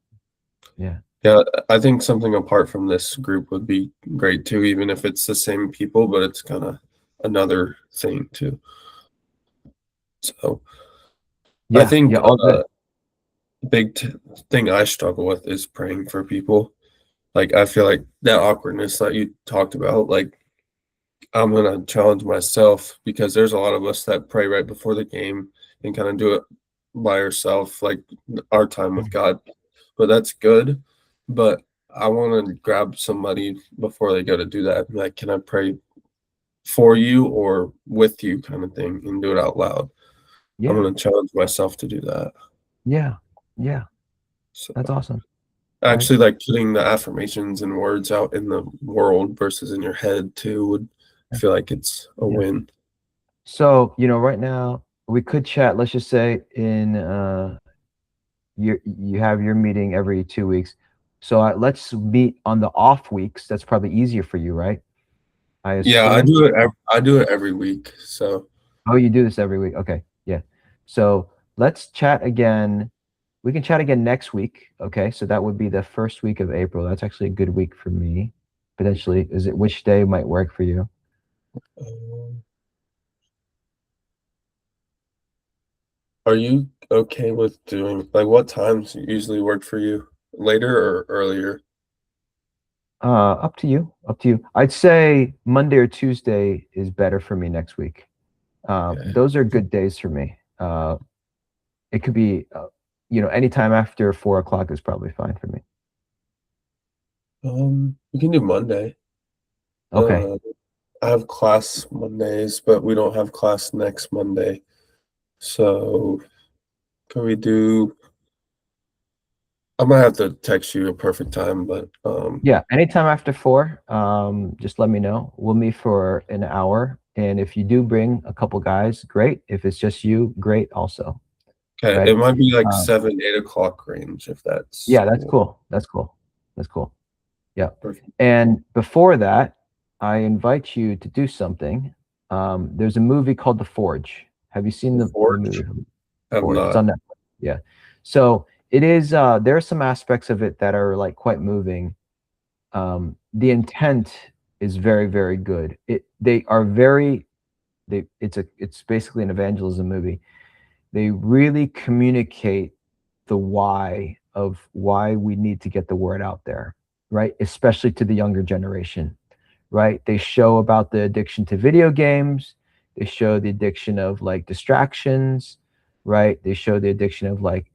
Speaker 2: yeah.
Speaker 1: Yeah, I think something apart from this group would be great too, even if it's the same people, but it's kind of another thing too. So I
Speaker 2: Yeah.
Speaker 1: think
Speaker 2: Yeah. All good.
Speaker 1: big thing I struggle with is praying for people. Like I feel like that awkwardness that you talked about, like I'm gonna challenge myself, because there's a lot of us that pray right before the game and kind of do it by ourselves, like our time with God. But that's good. But I want to grab somebody before they go to do that. Like, can I pray for you or with you, kind of thing, and do it out loud? I'm
Speaker 2: Yeah.
Speaker 1: gonna challenge myself to do that.
Speaker 2: Yeah. Yeah.
Speaker 1: So
Speaker 2: That's awesome. Right.
Speaker 1: actually, like putting the affirmations and words out in the world versus in your head too would feel like it's a
Speaker 2: Yeah.
Speaker 1: win.
Speaker 2: So, right now we could chat. Let's just say in you have your meeting every 2 weeks. So let's meet on the off weeks. That's probably easier for you, right? I assume.
Speaker 1: Yeah, I do it. I do it every week. So
Speaker 2: Oh, you do this every week. Okay. Yeah. So let's chat again. We can chat again next week. Okay. So that would be the first week of April. That's actually a good week for me. Potentially. Is it which day might work for you?
Speaker 1: are you okay with doing like what times usually work for you? Later or earlier?
Speaker 2: Up to you. Up to you. I'd say Monday or Tuesday is better for me next week.
Speaker 1: Okay.
Speaker 2: Those are good days for me. It could be, anytime after 4 o'clock is probably fine for me.
Speaker 1: We can do Monday.
Speaker 2: Okay.
Speaker 1: I have class Mondays, but we don't have class next Monday. So can we do? I might have to text you a perfect time, but
Speaker 2: Yeah, anytime after 4, just let me know. We'll meet for an hour. And if you do bring a couple guys, great. If it's just you, great also.
Speaker 1: okay,
Speaker 2: Right.
Speaker 1: it might be like
Speaker 2: Um,
Speaker 1: 7, 8 o'clock range if that's
Speaker 2: Yeah, that's cool. That's cool. That's cool. Yeah.
Speaker 1: perfect.
Speaker 2: And before that, I invite you to do something. There's a movie called The Forge. Have you seen the
Speaker 1: Forge?
Speaker 2: movie?
Speaker 1: Have
Speaker 2: Forge. It's
Speaker 1: not.
Speaker 2: on Netflix. Yeah. So it is, there are some aspects of it that are like quite moving. The intent is very, very good. It's basically an evangelism movie. They really communicate the why of why we need to get the word out there, right? Especially to the younger generation, right? They show about the addiction to video games. They show the addiction of like distractions, right? They show the addiction of like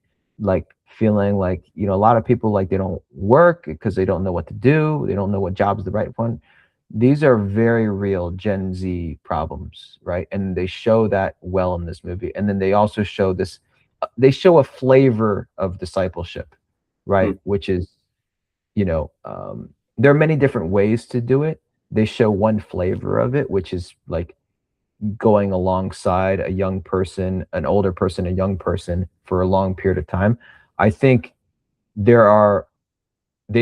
Speaker 2: feeling like, a lot of people like they don't work because they don't know what to do. They don't know what job is the right one. These are very real Gen Z problems, right? And they show that well in this movie. And then they also show this, they show a flavor of discipleship, right? Which is, there are many different ways to do it. They show one flavor of it, which is like going alongside a young person, an older person, a young person for a long period of time. I think they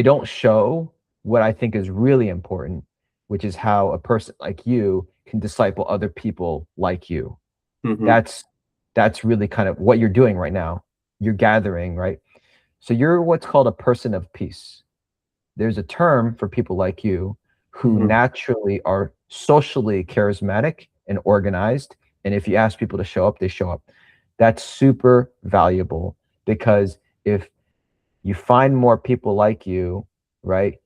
Speaker 2: don't show what I think is really important, which is how a person like you can disciple other people like you.
Speaker 1: Mhm.
Speaker 2: That's really kind of what you're doing right now. You're gathering, right? So you're what's called a person of peace. There's a term for people like you who
Speaker 1: Mhm.
Speaker 2: naturally are socially charismatic and organized. And if you ask people to show up, they show up. That's super valuable because if you find more people like you, right,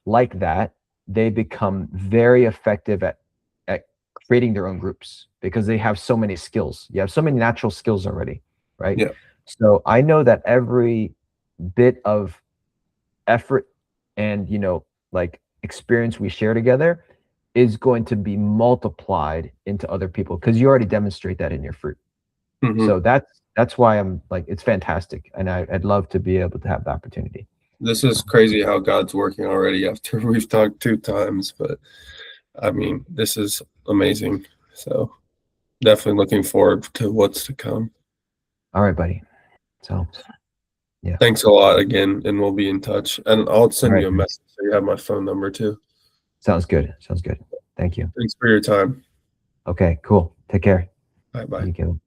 Speaker 2: like that, they become very effective at creating their own groups because they have so many skills. You have so many natural skills already, right?
Speaker 1: Yeah.
Speaker 2: So I know that every bit of effort and like experience we share together is going to be multiplied into other people because you already demonstrate that in your fruit.
Speaker 1: Mhm.
Speaker 2: So that's why I'm like, it's fantastic, and I'd love to be able to have the opportunity.
Speaker 1: This is crazy how God's working already after we've talked 2 times, but I mean, this is amazing. So definitely looking forward to what's to come.
Speaker 2: All right, buddy. So yeah.
Speaker 1: Thanks a lot again, and we'll be in touch. And I'll send
Speaker 2: All right,
Speaker 1: you a
Speaker 2: thanks.
Speaker 1: message so you have my phone number too.
Speaker 2: Sounds good. Thank you.
Speaker 1: Thanks for your time.
Speaker 2: Okay, cool. Take care.
Speaker 1: Bye bye.
Speaker 2: You go.